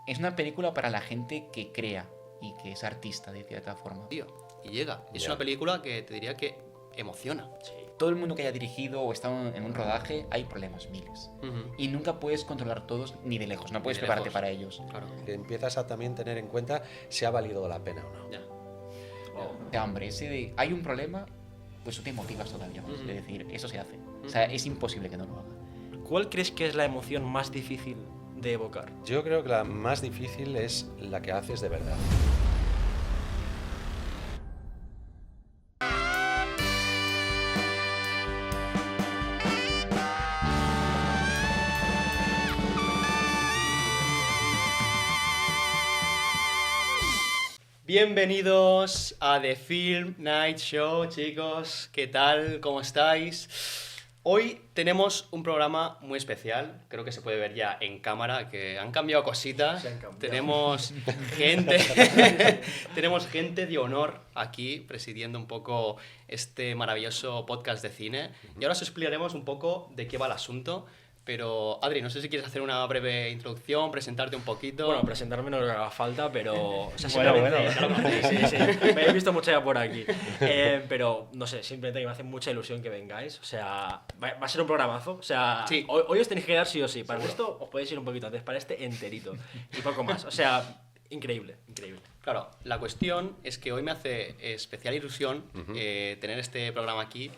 es una película para la gente que crea y que es artista, de cierta forma. Tío, y llega. Es Ya. una película que te diría que emociona. Todo el mundo que haya dirigido o estado en un rodaje, hay problemas, miles. Ujú. Y nunca puedes controlar todos ni de lejos, no puedes Ni de prepararte lejos. para ellos. Claro. Que empiezas a también tener en cuenta si ha valido la pena o no. Ya. De hambre, ese de hay un problema, pues tú te motivas todavía más. Ujú. Es decir, eso se hace. O sea, es imposible que no lo haga. ¿Cuál crees que es la emoción más difícil de evocar? Yo creo que la más difícil es la que haces de verdad. Bienvenidos a The Film Night Show, chicos. ¿Qué tal? ¿Cómo estáis? Hoy tenemos un programa muy especial. Creo que se puede ver ya en cámara que han cambiado cositas. Se han cambiado. Tenemos gente, tenemos gente de honor aquí presidiendo un poco este maravilloso podcast de cine. Y ahora os explicaremos un poco de qué va el asunto. Pero, Adri, no sé si quieres hacer una breve introducción, presentarte un poquito. Bueno, presentarme no creo que haga falta, pero... O sea, Bueno, simplemente- bueno. ya lo conocéis, sí, sí. Me he visto mucho ya por aquí. Pero, no sé, simplemente que me hace mucha ilusión que vengáis. O sea, va a ser un programazo. O sea, Sí. hoy os tenéis que quedar sí o sí. Para esto os podéis ir un poquito antes, para este enterito. Y poco más. O sea, increíble, increíble. Claro, la cuestión es que hoy me hace especial ilusión tener este programa aquí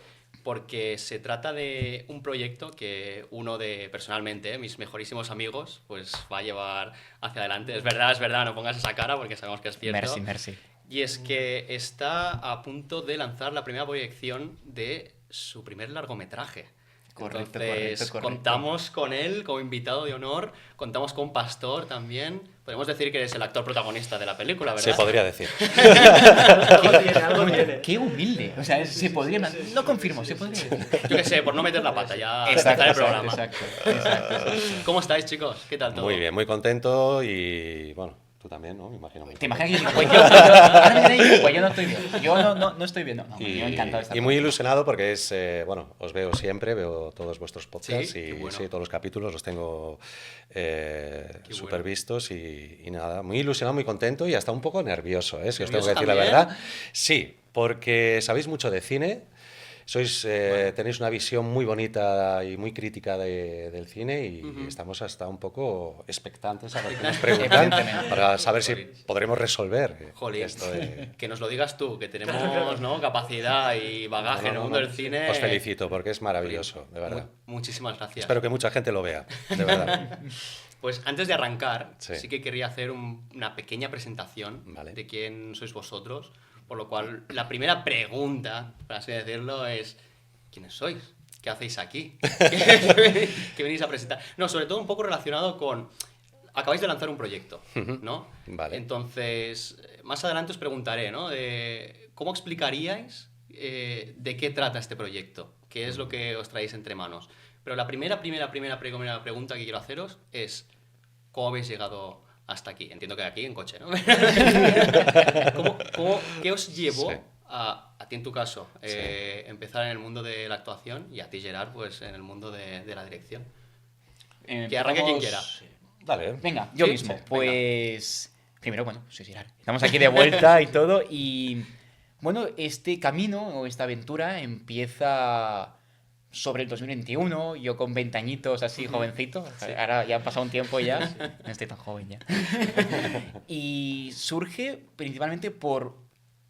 porque se trata de un proyecto que uno de, personalmente, mis mejorísimos amigos, pues va a llevar hacia adelante. Es verdad, no pongas esa cara porque sabemos que es cierto. Merci. Y es que está a punto de lanzar la primera proyección de su primer largometraje. Correcto, Entonces, correcto. contamos con él como invitado de honor, contamos con Pastor también. Podemos decir que eres el actor protagonista de la película, ¿verdad? Se podría decir. Algo tiene. Qué humilde. O sea, se podría... No confirmo, se podría decir. Yo qué sé, por no meter la pata, ya Exacto, empezar el programa. exacto. ¿Cómo estáis, chicos? ¿Qué tal todo? Muy bien, muy contento y bueno, tú también, ¿no? Me imagino. Muy ¿Te contento. imaginas que yo digo, pues yo, ahora me viene y digo, pues yo no estoy bien? Yo no estoy bien. No, Y, yo encantado de estar y con muy vosotros. ilusionado porque es, bueno, os veo siempre, veo todos vuestros podcasts Sí, y qué bueno. sí, todos los capítulos los tengo súper bueno. vistos y nada, muy ilusionado, muy contento y hasta un poco nervioso, ¿eh? Si os tengo que ¿Nervioso decir la también? verdad. Sí, porque sabéis mucho de cine. Tenéis una visión muy bonita y muy crítica del cine y estamos hasta un poco expectantes a ver qué nos preguntan Evidentemente. para saber si Jolín. podremos resolver Jolín, esto de... que nos lo digas tú, que tenemos ¿no? capacidad y bagaje en el mundo del cine. Os felicito porque es maravilloso, de verdad. Muchísimas gracias. Espero que mucha gente lo vea, de verdad. Pues antes de arrancar, Sí. sí que querría hacer una pequeña presentación Vale. de quién sois vosotros. Por lo cual, la primera pregunta, por así decirlo, es ¿quiénes sois? ¿Qué hacéis aquí? ¿Qué venís a presentar? No, sobre todo un poco relacionado con... Acabáis de lanzar un proyecto, ¿no? Vale. Entonces, más adelante os preguntaré, ¿no? ¿Cómo explicaríais de qué trata este proyecto? ¿Qué es lo que os traéis entre manos? Pero la primera pregunta que quiero haceros es ¿cómo habéis llegado hasta aquí? Entiendo que aquí en coche, ¿no? ¿Qué os llevó Sí. a ti en tu caso empezar en el mundo de la actuación y a ti, Gerard, pues en el mundo de la dirección? Que arranque quien quiera. Dale. Venga, yo ¿Sí? mismo. Sí, venga. Pues primero, bueno, soy Gerard. Estamos aquí de vuelta y todo. Y bueno, este camino o esta aventura empieza sobre el 2021. Yo con 20 añitos, así jovencito. Ahora ya ha pasado un tiempo ya. No estoy tan joven ya. Y surge principalmente por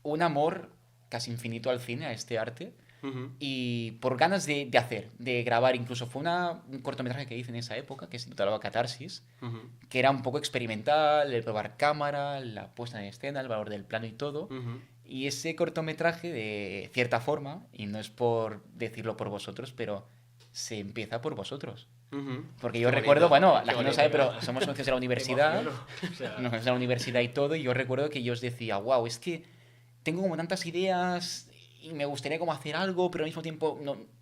un amor casi infinito al cine, a este arte. Ujú. Y por ganas de hacer, de grabar. Incluso fue un cortometraje que hice en esa época, que se titulaba Catarsis, Ujú. que era un poco experimental, el probar cámara, la puesta en escena, el valor del plano y todo. Ujú. Y ese cortometraje, de cierta forma, y no es por decirlo por vosotros, pero se empieza por vosotros. Ujú. Porque yo Qué recuerdo, bonito, bueno, qué la gente no bonito. sabe, pero somos socios de la universidad. O sea, Nos conocemos en la universidad y todo, y yo recuerdo que yo os decía, wow, es que tengo como tantas ideas y me gustaría como hacer algo, pero al mismo tiempo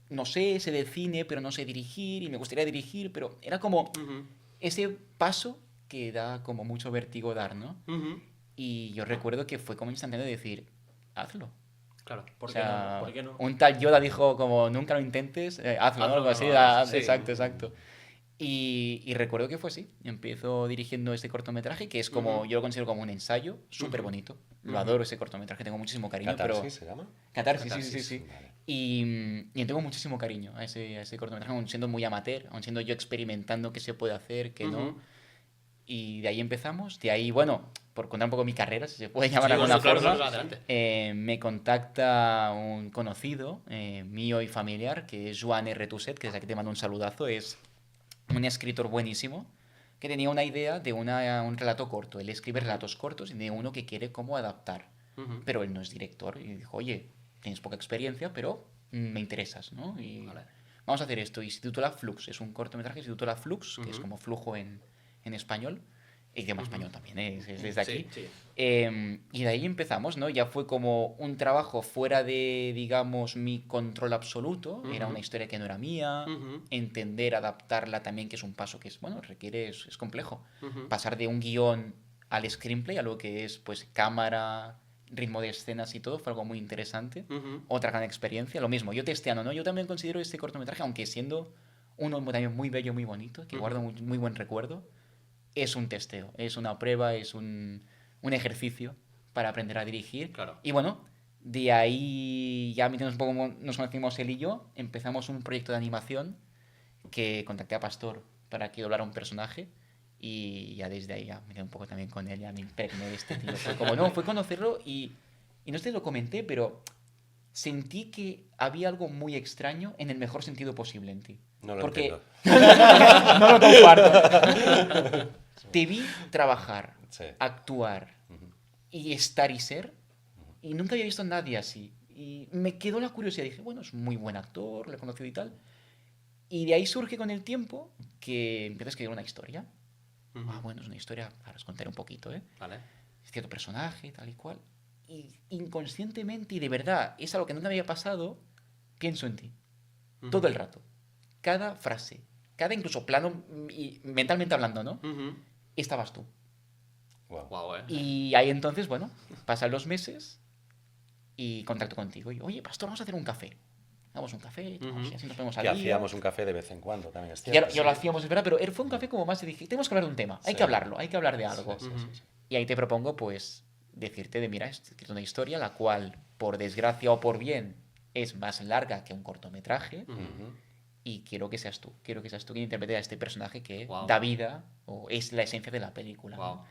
no sé de cine, pero no sé dirigir, y me gustaría dirigir, pero era como Ujú. ese paso que da como mucho vértigo dar, ¿no? Ujú. Y yo recuerdo que fue como instantáneo de decir, hazlo. Claro. ¿por O qué sea, no? ¿Por qué no? un tal Yoda dijo como, nunca lo intentes, hazlo, ¿no? Hazlo, Algo así, no, sí. exacto. Y recuerdo que fue así. Empiezo dirigiendo este cortometraje, que es como, yo lo considero como un ensayo, súper bonito. Lo adoro ese cortometraje, tengo muchísimo cariño. ¿Catarsis pero... se llama? Catarsis, sí. Vale. Y tengo muchísimo cariño a ese cortometraje, aún siendo muy amateur, aún siendo yo experimentando qué se puede hacer, qué no. Y de ahí empezamos. De ahí, bueno, por contar un poco mi carrera, si se puede llamar de alguna forma, adelante. me contacta un conocido mío y familiar, que es Joan R. Tuset, que desde aquí te mando un saludazo. Es un escritor buenísimo que tenía una idea de un relato corto. Él escribe relatos cortos y de uno que quiere como adaptar. Pero él no es director. Y dijo, oye, tienes poca experiencia, pero me interesas, ¿no? Y vamos a hacer esto. Y se titula Flux. Es un cortometraje que se titula Flux, que es como flujo en español. Idioma español también, es desde aquí. Sí. Y de ahí empezamos, ¿no? Ya fue como un trabajo fuera de, digamos, mi control absoluto. Era una historia que no era mía. Entender, adaptarla también, que es un paso que es, bueno, requiere, es complejo. Pasar de un guión al screenplay, a lo que es, pues, cámara, ritmo de escenas y todo, fue algo muy interesante. Otra gran experiencia. Lo mismo, yo testeando, ¿no? Yo también considero este cortometraje, aunque siendo uno también muy bello, muy bonito, que guardo muy buen recuerdo, es un testeo, es una prueba, es un ejercicio para aprender a dirigir. Claro. Y bueno, de ahí ya un poco, nos conocimos él y yo, empezamos un proyecto de animación que contacté a Pastor para que doblara un personaje y ya desde ahí ya me quedé un poco también con él, ya me impregné de este tío. Fue como, no, fue conocerlo y no sé si lo comenté, pero sentí que había algo muy extraño en el mejor sentido posible en ti. No lo Porque entiendo. no lo comparto. Te vi trabajar, Sí. actuar y estar y ser, y nunca había visto a nadie así. Y me quedó la curiosidad. Dije, bueno, es muy buen actor, lo he conocido y tal. Y de ahí surge con el tiempo que empiezas a escribir una historia. Bueno, es una historia, ahora os contaré un poquito, ¿eh? Vale. Cierto personaje, tal y cual. Y inconscientemente y de verdad, es algo que no me había pasado, pienso en ti. Todo el rato. Cada frase, cada incluso plano, y mentalmente hablando, ¿no? Estabas tú. Wow. Y ahí entonces, bueno, pasan los meses y contacto contigo. Y, oye, Pastor, vamos a hacer un café. Hagamos un café, así nos ponemos al Y día. hacíamos un café de vez en cuando, también es cierto. Ya lo hacíamos, es verdad, pero fue un café como más de dije, tenemos que hablar de un tema, hay que hablarlo, hay que hablar de algo. Sí. Y ahí te propongo, pues, decirte de, mira, es una historia la cual, por desgracia o por bien, es más larga que un cortometraje. Y quiero que seas tú quien interprete a este personaje que da vida o es la esencia de la película. ¿No?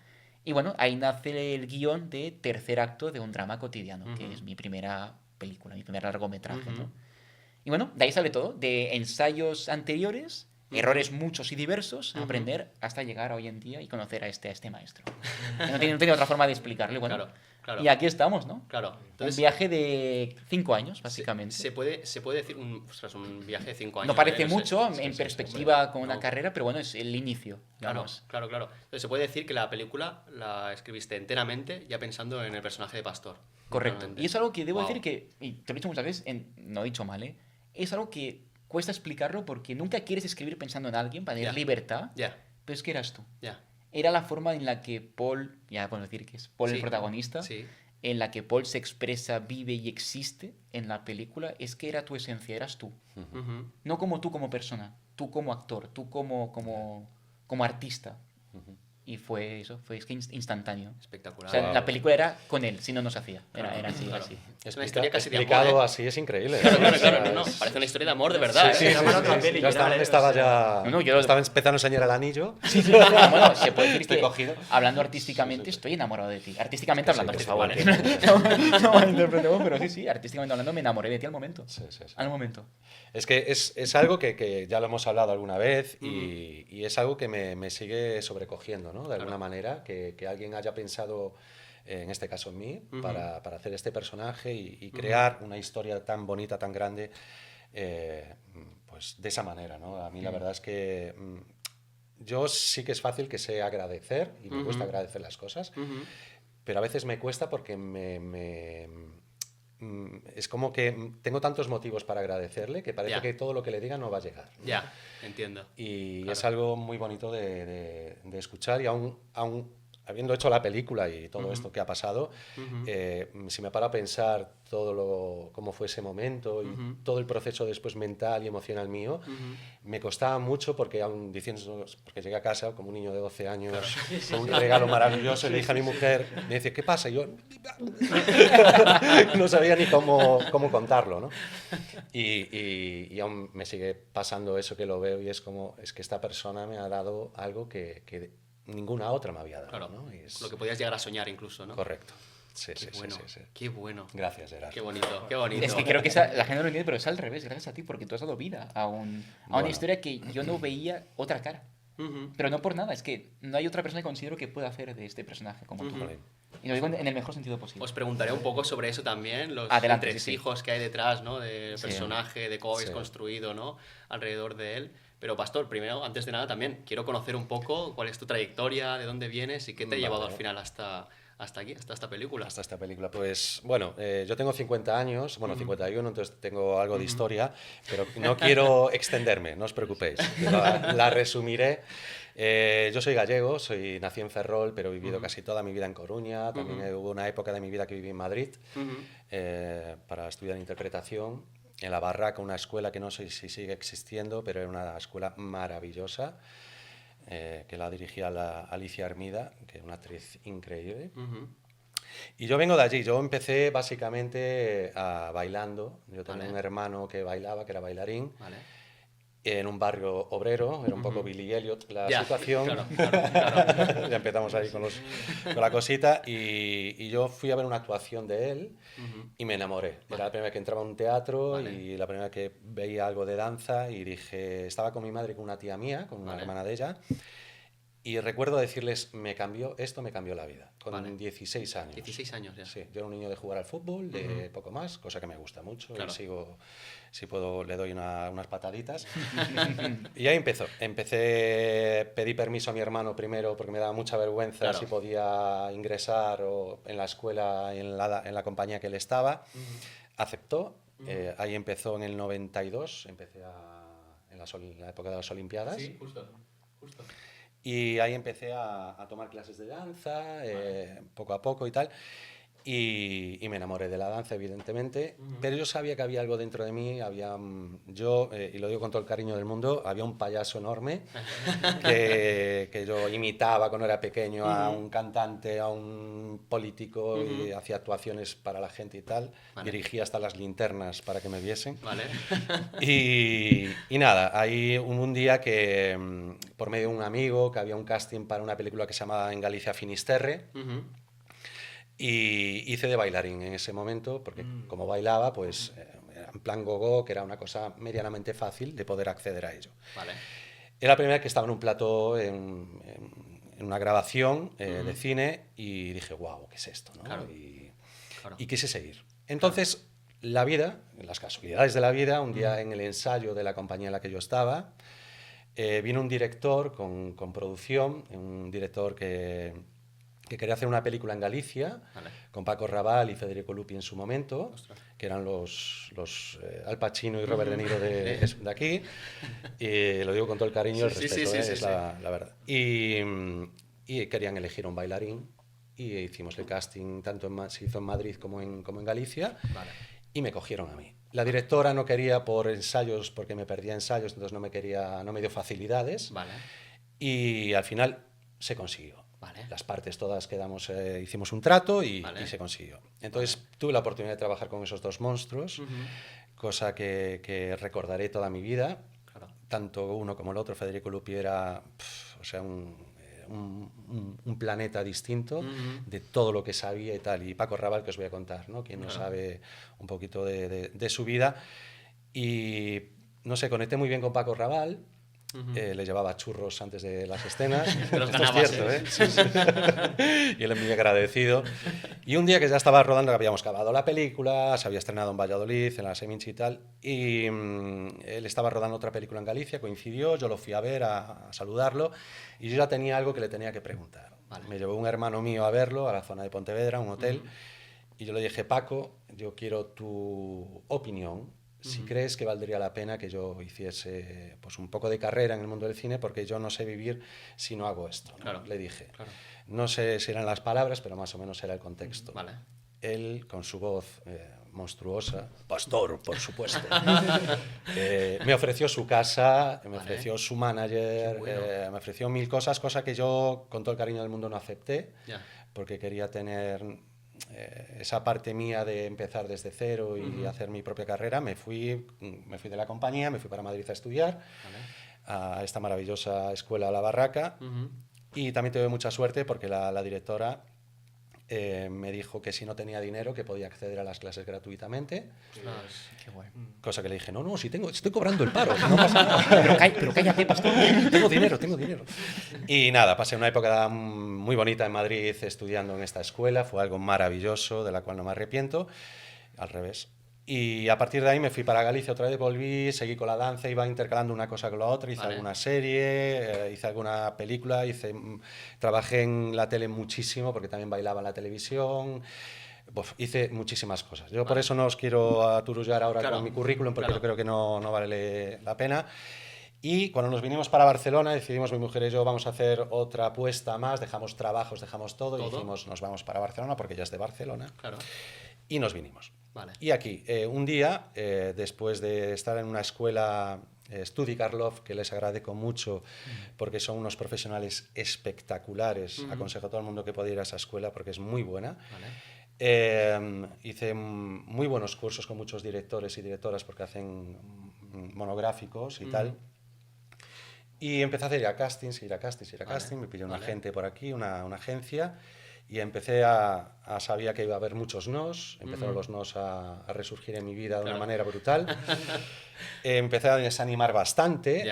Y bueno, ahí nace el guión de tercer acto de un drama cotidiano, que es mi primera película, mi primer largometraje. ¿no? Y bueno, de ahí sale todo, de ensayos anteriores, errores muchos y diversos, aprender hasta llegar a hoy en día y conocer a este maestro. No tiene otra forma de explicarle. Bueno, claro. Y aquí estamos, ¿no? Claro. Entonces, un viaje de 5 años, básicamente. Se puede decir un viaje de 5 años. No parece ¿eh? mucho en perspectiva con una carrera, pero bueno, es el inicio. Claro. Entonces se puede decir que la película la escribiste enteramente ya pensando en el personaje de Pastor. Correcto. Y es algo que debo decir que, y te lo he dicho muchas veces, no he dicho mal, es algo que cuesta explicarlo porque nunca quieres escribir pensando en alguien para tener libertad, pero es que eras tú. Era la forma en la que Paul, ya podemos decir que es Paul el protagonista, en la que Paul se expresa, vive y existe en la película, es que era tu esencia, eras tú. No como tú como persona, tú como actor, tú como artista. Y fue eso, fue instantáneo. Espectacular. O sea, la película era con él, si no nos hacía. Era así, así. Es una historia casi de amor. Explicado así es increíble. Claro. No. Parece una historia de amor de verdad. Sí. Yo estaba estaba empezando a enseñar el anillo. Bueno, se puede decir que hablando artísticamente estoy enamorado de ti. Artísticamente hablando, por favor. No malinterpretemos, pero sí, artísticamente hablando me enamoré de ti al momento. Sí. Al momento. Es que es algo que ya lo hemos hablado alguna vez y es algo que me sigue sobrecogiendo, ¿no? De alguna manera, que alguien haya pensado, en este caso en mí, para hacer este personaje y crear una historia tan bonita, tan grande, pues de esa manera, ¿no? A mí la verdad es que yo sí que es fácil que sé agradecer y me cuesta agradecer las cosas, pero a veces me cuesta porque es como que tengo tantos motivos para agradecerle que parece que todo lo que le diga no va a llegar, ¿no? Entiendo. Y es algo muy bonito de escuchar y aún habiendo hecho la película y todo esto que ha pasado, si me paro a pensar cómo fue ese momento y todo el proceso después mental y emocional mío, me costaba mucho porque porque llegué a casa como un niño de 12 años con un regalo maravilloso y le dije a mi mujer, me dice, ¿qué pasa? Y yo no sabía ni cómo contarlo, ¿no? Y aún me sigue pasando eso que lo veo y es que esta persona me ha dado algo que ninguna otra me había dado. Claro, ¿no? lo que podías llegar a soñar incluso, ¿no? Correcto. Sí, Qué sí, bueno, sí. qué bueno. Gracias, Gerard. Qué bonito, qué bonito. Es que creo que la gente no lo entiende, pero es al revés, gracias a ti, porque tú has dado vida a una historia que yo no veía otra cara. Pero no por nada, es que no hay otra persona que considero que pueda hacer de este personaje como tú. Y lo digo en el mejor sentido posible. Os preguntaré un poco sobre eso también, los Adelante, entresijos que hay detrás, ¿no? Del personaje, de cómo habéis Sí. construido, ¿no? Alrededor de él. Pero, Pastor, primero, antes de nada, también quiero conocer un poco cuál es tu trayectoria, de dónde vienes y qué te ha llevado al final hasta aquí, hasta esta película. Hasta esta película. Pues bueno, yo tengo 50 años, bueno, 51, entonces tengo algo de historia, pero no quiero extenderme, no os preocupéis, la resumiré. Yo soy gallego, nací en Ferrol, pero he vivido casi toda mi vida en Coruña, también hubo una época de mi vida que viví en Madrid para estudiar interpretación, en La Barraca, una escuela que no sé si sigue existiendo, pero era una escuela maravillosa. Que la dirigía Alicia Armida, que es una actriz increíble. Y yo vengo de allí, yo empecé básicamente bailando. Yo tenía un hermano que bailaba, que era bailarín, en un barrio obrero, era un poco Billy Elliot la situación. Claro. Ya empezamos ahí con la cosita. Y yo fui a ver una actuación de él y me enamoré. Era la primera vez que entraba a un teatro y la primera vez que veía algo de danza y dije, estaba con mi madre y con una tía mía, con una hermana de ella. Y recuerdo decirles, esto me cambió la vida, con 16 años. 16 años ya. Sí, yo era un niño de jugar al fútbol, de poco más, cosa que me gusta mucho, y sigo, si puedo, le doy unas pataditas. Y ahí pedí permiso a mi hermano primero, porque me daba mucha vergüenza si podía ingresar en la escuela, en la compañía que él estaba. Aceptó, ahí empezó en el 92, empecé en la época de las Olimpiadas. Sí, justo. Y ahí empecé a tomar clases de danza, poco a poco y tal. Y me enamoré de la danza, evidentemente. Pero yo sabía que había algo dentro de mí. Y lo digo con todo el cariño del mundo, había un payaso enorme que yo imitaba cuando era pequeño a un cantante, a un político, y hacía actuaciones para la gente y tal. Dirigía hasta las linternas para que me viesen. Y nada, ahí hubo un día que, por medio de un amigo, que había un casting para una película que se llamaba En Galicia Finisterre, y hice de bailarín en ese momento, porque como bailaba, pues era en plan gogo, que era una cosa medianamente fácil de poder acceder a ello. Era la primera vez que estaba en un plató, en una grabación de cine, y dije, wow, ¿qué es esto? ¿no? Y quise seguir. Entonces, la vida, las casualidades de la vida, un día en el ensayo de la compañía en la que yo estaba, vino un director con producción, un director que quería hacer una película en Galicia, con Paco Rabanne y Federico Lupi en su momento, que eran los Al Pacino y Robert De Niro de aquí, y lo digo con todo el cariño y el respeto, es la verdad. Y querían elegir un bailarín, y hicimos el casting, se hizo en Madrid como en Galicia, y me cogieron a mí. La directora no quería por ensayos, porque me perdía ensayos, entonces no me dio facilidades, y al final se consiguió. Las partes todas hicimos un trato y se consiguió. Entonces tuve la oportunidad de trabajar con esos dos monstruos, cosa que recordaré toda mi vida. Tanto uno como el otro, Federico Lupi, era un planeta distinto de todo lo que sabía y tal. Y Paco Rabanne, que os voy a contar, ¿no? Quien no sabe un poquito de su vida. Y no sé, conecté muy bien con Paco Rabanne. Le llevaba churros antes de las escenas. Los Esto ganabas, es cierto, ¿eh? Sí. Y él es muy agradecido. Y un día que ya estaba rodando, habíamos acabado la película, se había estrenado en Valladolid, en la Seminci y tal, y él estaba rodando otra película en Galicia, coincidió, yo lo fui a ver, a saludarlo, y yo ya tenía algo que le tenía que preguntar. Me llevó un hermano mío a verlo, a la zona de Pontevedra, a un hotel, y yo le dije, Paco, yo quiero tu opinión si crees que valdría la pena que yo hiciese pues un poco de carrera en el mundo del cine, porque yo no sé vivir si no hago esto, ¿no? Claro. Le dije. Claro. No sé si eran las palabras, pero más o menos era el contexto. Vale. Él, con su voz monstruosa, pastor, por supuesto, me ofreció su casa, me ofreció su manager, Qué bueno. me ofreció 1000 cosas, cosa que yo con todo el cariño del mundo no acepté, Ya. porque quería tener esa parte mía de empezar desde cero y hacer mi propia carrera. Me fui de la compañía, me fui para Madrid a estudiar, a esta maravillosa escuela La Barraca, y también tuve mucha suerte porque la directora me dijo que si no tenía dinero que podía acceder a las clases gratuitamente, Qué guay. cosa que le dije, no, si estoy cobrando el paro, no pasa nada. Pero cállate, pastor. Tengo dinero. Y nada, pasé una época muy bonita en Madrid estudiando en esta escuela, fue algo maravilloso, de la cual no me arrepiento, al revés. Y a partir de ahí me fui para Galicia otra vez, volví, seguí con la danza, iba intercalando una cosa con la otra, hice alguna serie, hice alguna película, trabajé en la tele muchísimo, porque también bailaba en la televisión, hice muchísimas cosas. Yo por eso no os quiero aturullar ahora con mi currículum, porque yo creo que no vale la pena. Y cuando nos vinimos para Barcelona, decidimos mi mujer y yo, vamos a hacer otra apuesta más, dejamos trabajos, dejamos todo, y dijimos, nos vamos para Barcelona, porque ella es de Barcelona, y nos vinimos. Vale. Y aquí, un día, después de estar en una escuela, Studi Karlov, que les agradezco mucho, porque son unos profesionales espectaculares, aconsejo a todo el mundo que pueda ir a esa escuela, porque es muy buena. Hice muy buenos cursos con muchos directores y directoras, porque hacen monográficos y tal. Y empecé a hacer ir a castings, me pidió un agente por aquí, una agencia, y empecé sabía que iba a haber muchos nos, empezaron los nos a resurgir en mi vida de una manera brutal. Empecé a desanimar bastante.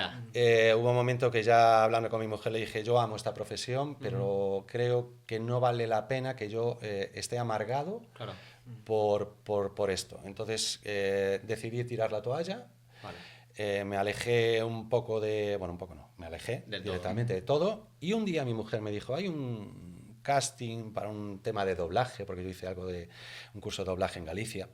Hubo un momento que ya hablando con mi mujer le dije, yo amo esta profesión, pero creo que no vale la pena que yo esté amargado por esto. Entonces decidí tirar la toalla. Me alejé un poco me alejé directamente de todo. Y un día mi mujer me dijo, hay un casting para un tema de doblaje, porque yo hice un curso de doblaje en Galicia.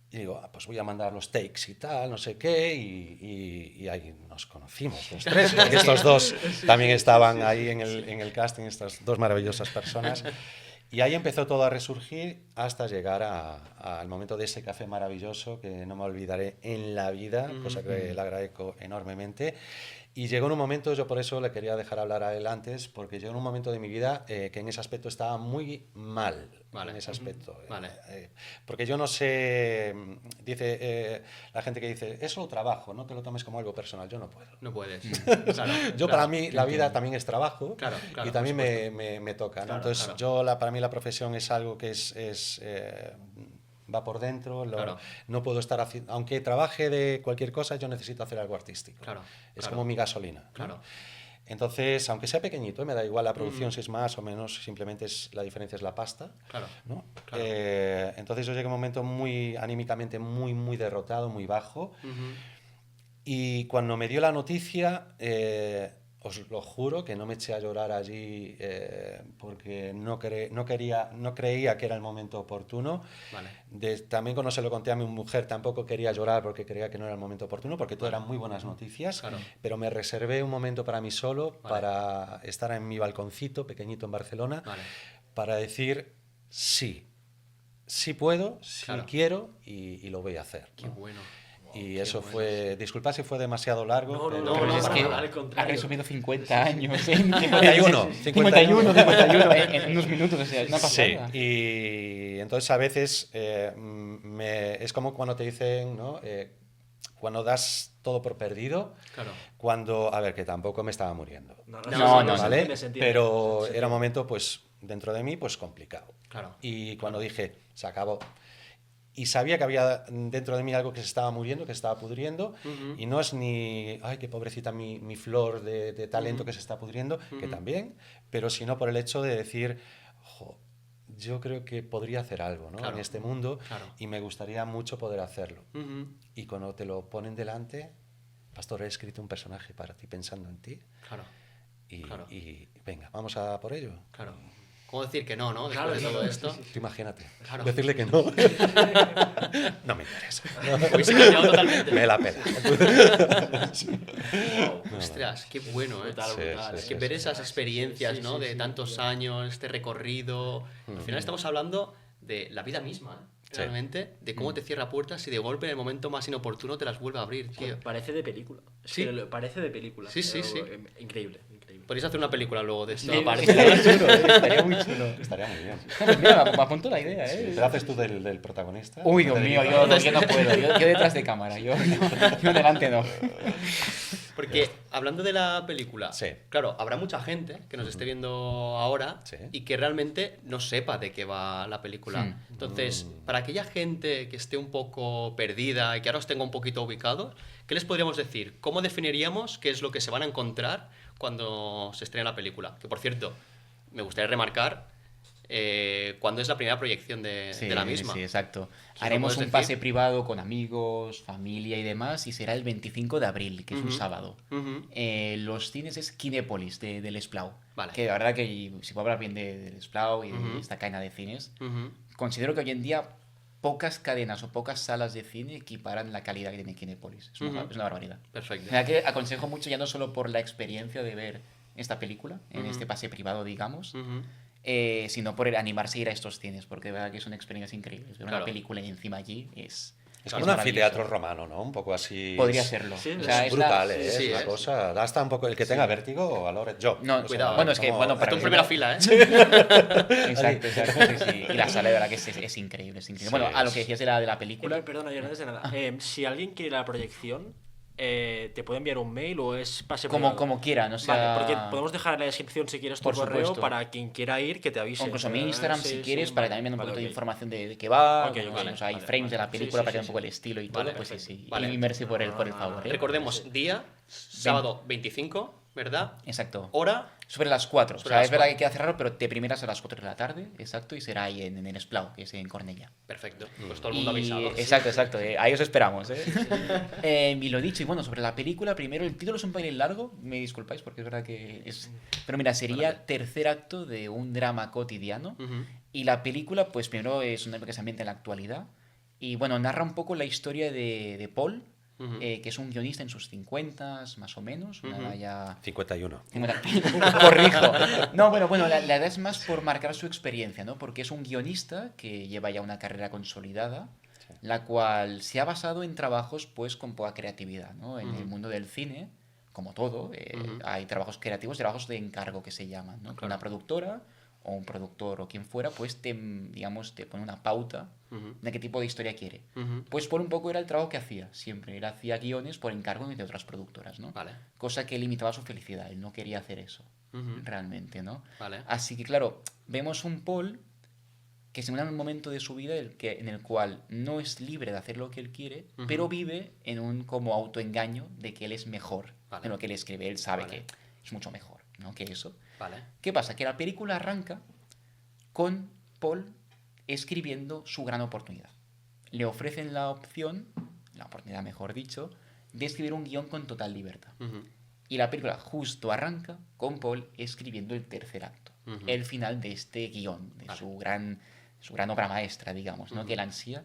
Y digo, pues voy a mandar los takes y tal, no sé qué, y ahí nos conocimos los tres, porque estos dos también estaban ahí en el casting, estas dos maravillosas personas. Y ahí empezó todo a resurgir hasta llegar al momento de ese café maravilloso que no me olvidaré en la vida, cosa que le agradezco enormemente. Y llegó en un momento, yo por eso le quería dejar hablar a él antes, porque llegó en un momento de mi vida que en ese aspecto estaba muy mal, en ese aspecto. Porque yo no sé, dice la gente que dice, es solo trabajo, no te lo tomes como algo personal, yo no puedo. No puedes. Para mí la vida también es trabajo y también me toca, ¿no? Claro, entonces para mí la profesión es algo que va por dentro, no puedo estar haciendo, aunque trabaje de cualquier cosa, yo necesito hacer algo artístico. Es como mi gasolina. ¿No? Entonces, aunque sea pequeñito, me da igual la producción si es más o menos, simplemente la diferencia es la pasta. ¿No? Entonces yo llegué a un momento anímicamente muy derrotado, muy bajo. Y cuando me dio la noticia, os lo juro que no me eché a llorar allí porque no creía que era el momento oportuno. También cuando se lo conté a mi mujer tampoco quería llorar porque creía que no era el momento oportuno, porque todo eran muy buenas noticias, pero me reservé un momento para mí solo, para estar en mi balconcito pequeñito en Barcelona, para decir sí puedo, sí quiero y lo voy a hacer. Qué bueno. Y eso fue, disculpad si fue demasiado largo. Pero es que ha resumido 50 años. 51 en unos minutos, o sea, es una pasada. Sí, y entonces a veces es como cuando te dicen, ¿no? Cuando das todo por perdido, a ver, que tampoco me estaba muriendo. No, ¿vale? Pero era un momento, pues, dentro de mí, pues, complicado. Y cuando dije, se acabó. Y sabía que había dentro de mí algo que se estaba muriendo, que se estaba pudriendo, y no es ni, ay, qué pobrecita mi flor de talento que se está pudriendo, que también, pero sino por el hecho de decir, yo creo que podría hacer algo, ¿no? En este mundo, y me gustaría mucho poder hacerlo. Y cuando te lo ponen delante, pastor, he escrito un personaje para ti, pensando en ti, y venga, vamos a por ello. ¿Cómo decir que no, no? Después Claro, de todo sí, esto. Tú imagínate. Claro. Decirle que no. No me interesa. Hubiese cambiado totalmente. Me la pela. Wow. Ostras, qué bueno, ¿eh? Brutal, Sí, brutal. sí, Es sí, que ver esas experiencias, Sí, ¿no? sí, De sí, tantos sí. años, este recorrido. Al final estamos hablando de la vida misma, ¿eh? Sí. Realmente, de cómo te cierra puertas y de golpe en el momento más inoportuno te las vuelve a abrir, tío. Parece de película. Es Sí. que parece de película. Sí, sí, sí. Increíble, increíble. Podríais hacer una película luego de esto, Sí, aparte. Estaría chulo, estaría muy chulo. Estaría muy bien. Pues mira, me apunto la idea, ¿eh? ¿Te haces tú del protagonista? Uy, ¿No Dios te mío, dedicas? yo no puedo. Yo detrás de cámara, yo delante no. Porque hablando de la película, Sí. claro, habrá mucha gente que nos esté viendo ahora Sí. y que realmente no sepa de qué va la película. Entonces, para aquella gente que esté un poco perdida y que ahora os tenga un poquito ubicados, ¿qué les podríamos decir? ¿Cómo definiríamos qué es lo que se van a encontrar cuando se estrene la película? Que por cierto, me gustaría remarcar cuándo es la primera proyección de la misma. Sí, exacto. ¿Lo Haremos puedes un decir? pase privado con amigos, familia y demás, y será el 25 de abril, que es un sábado. Ujú. Los cines es Kinépolis, del Esplau. Vale. Que la verdad que, si puedo hablar bien del Esplau y Ujú. de esta cadena de cines, Ujú. considero que hoy en día pocas cadenas o pocas salas de cine equiparan la calidad que tiene Kinépolis. Es una, Ujú. es una barbaridad. Perfecto. O sea, que aconsejo mucho, ya no solo por la experiencia de ver esta película, en este pase privado, digamos, Ujú. sino por el animarse a ir a estos cines, porque de verdad que son experiencias increíbles. Ver Claro. una película y encima allí es como un maravilloso. anfiteatro romano, ¿no? Un poco así. Podría serlo. Sí, O Es sea, es la- brutal, sí, ¿eh? sí, es una ¿eh? cosa. Da hasta un poco. El que tenga vértigo, a la hora. Yo. No, O sea, cuidado, bueno, es que, como- bueno, Esto para en primera fila, ¿eh? Exacto, exacto, sí, sí. Y la sala de verdad que es increíble, es increíble. Sí, bueno, a lo es- que decías de la película, Perdona, yo antes de nada. Si alguien quiere la proyección, ¿te puede enviar un mail o es pase privado? como quieran, o sea... Vale, porque podemos dejar en la descripción si quieres tu Por correo supuesto. para quien quiera ir que te avise. O incluso mi Instagram, Sí, si sí, quieres, para que también me den un vale, poquito de ok. información de qué va. Ok, bueno, vale, o sea, hay vale, frames de la vale. película Sí, para que sí, vean un poco sí. el estilo y Vale, todo, pues sí, perfecto. sí. Vale. Y merece por el favor, ¿eh? Recordemos, Sí. día, sábado 25, ¿verdad? Exacto. Hora, Sobre las 4. O Sobre sea, las es verdad 4. que queda cerrado, pero de primeras a las 4 de la tarde, exacto, y será ahí en el Esplau, que es en Cornella. perfecto. Pues todo el mundo Y- avisado. Exacto, exacto. Ahí os esperamos. Y lo dicho, y bueno, sobre la película, primero, el título es un pelín largo, me disculpáis porque es verdad que es... Pero mira, sería tercer acto de un drama cotidiano. Ujú. Y la película, pues primero es una película que se ambienta en la actualidad. Y bueno, narra un poco la historia de Paul, Ujú. que es un guionista en sus 50 más o menos. Una edad ya... 51. Corrijo. No, bueno, la edad es más por marcar su experiencia, ¿no? Porque es un guionista que lleva ya una carrera consolidada, la cual se ha basado en trabajos pues con poca creatividad, ¿no? En el mundo del cine, como todo, hay trabajos creativos, trabajos de encargo que se llaman, ¿no? Que una productora o un productor o quien fuera, pues digamos, te pone una pauta Ujú. de qué tipo de historia quiere. Ujú. Pues por un poco era el trabajo que hacía siempre. Él hacía guiones por encargo de otras productoras, ¿no? Vale. Cosa que limitaba su felicidad. Él no quería hacer eso, Ujú. realmente, ¿no? Vale. Así que, claro, vemos un Paul que se encuentra en un momento de su vida en el cual no es libre de hacer lo que él quiere, Ujú. pero vive en un como autoengaño de que él es mejor Vale. de lo que él escribe. Él sabe Vale. que es mucho mejor, ¿no? Que eso. Vale. ¿Qué pasa? Que la película arranca con Paul escribiendo su gran oportunidad. Le ofrecen la opción, la oportunidad mejor dicho, de escribir un guión con total libertad. Ujú. Y la película justo arranca con Paul escribiendo el tercer acto, Ujú. el final de este guión, de Vale. su gran obra maestra, digamos, ¿no? Que él ansía.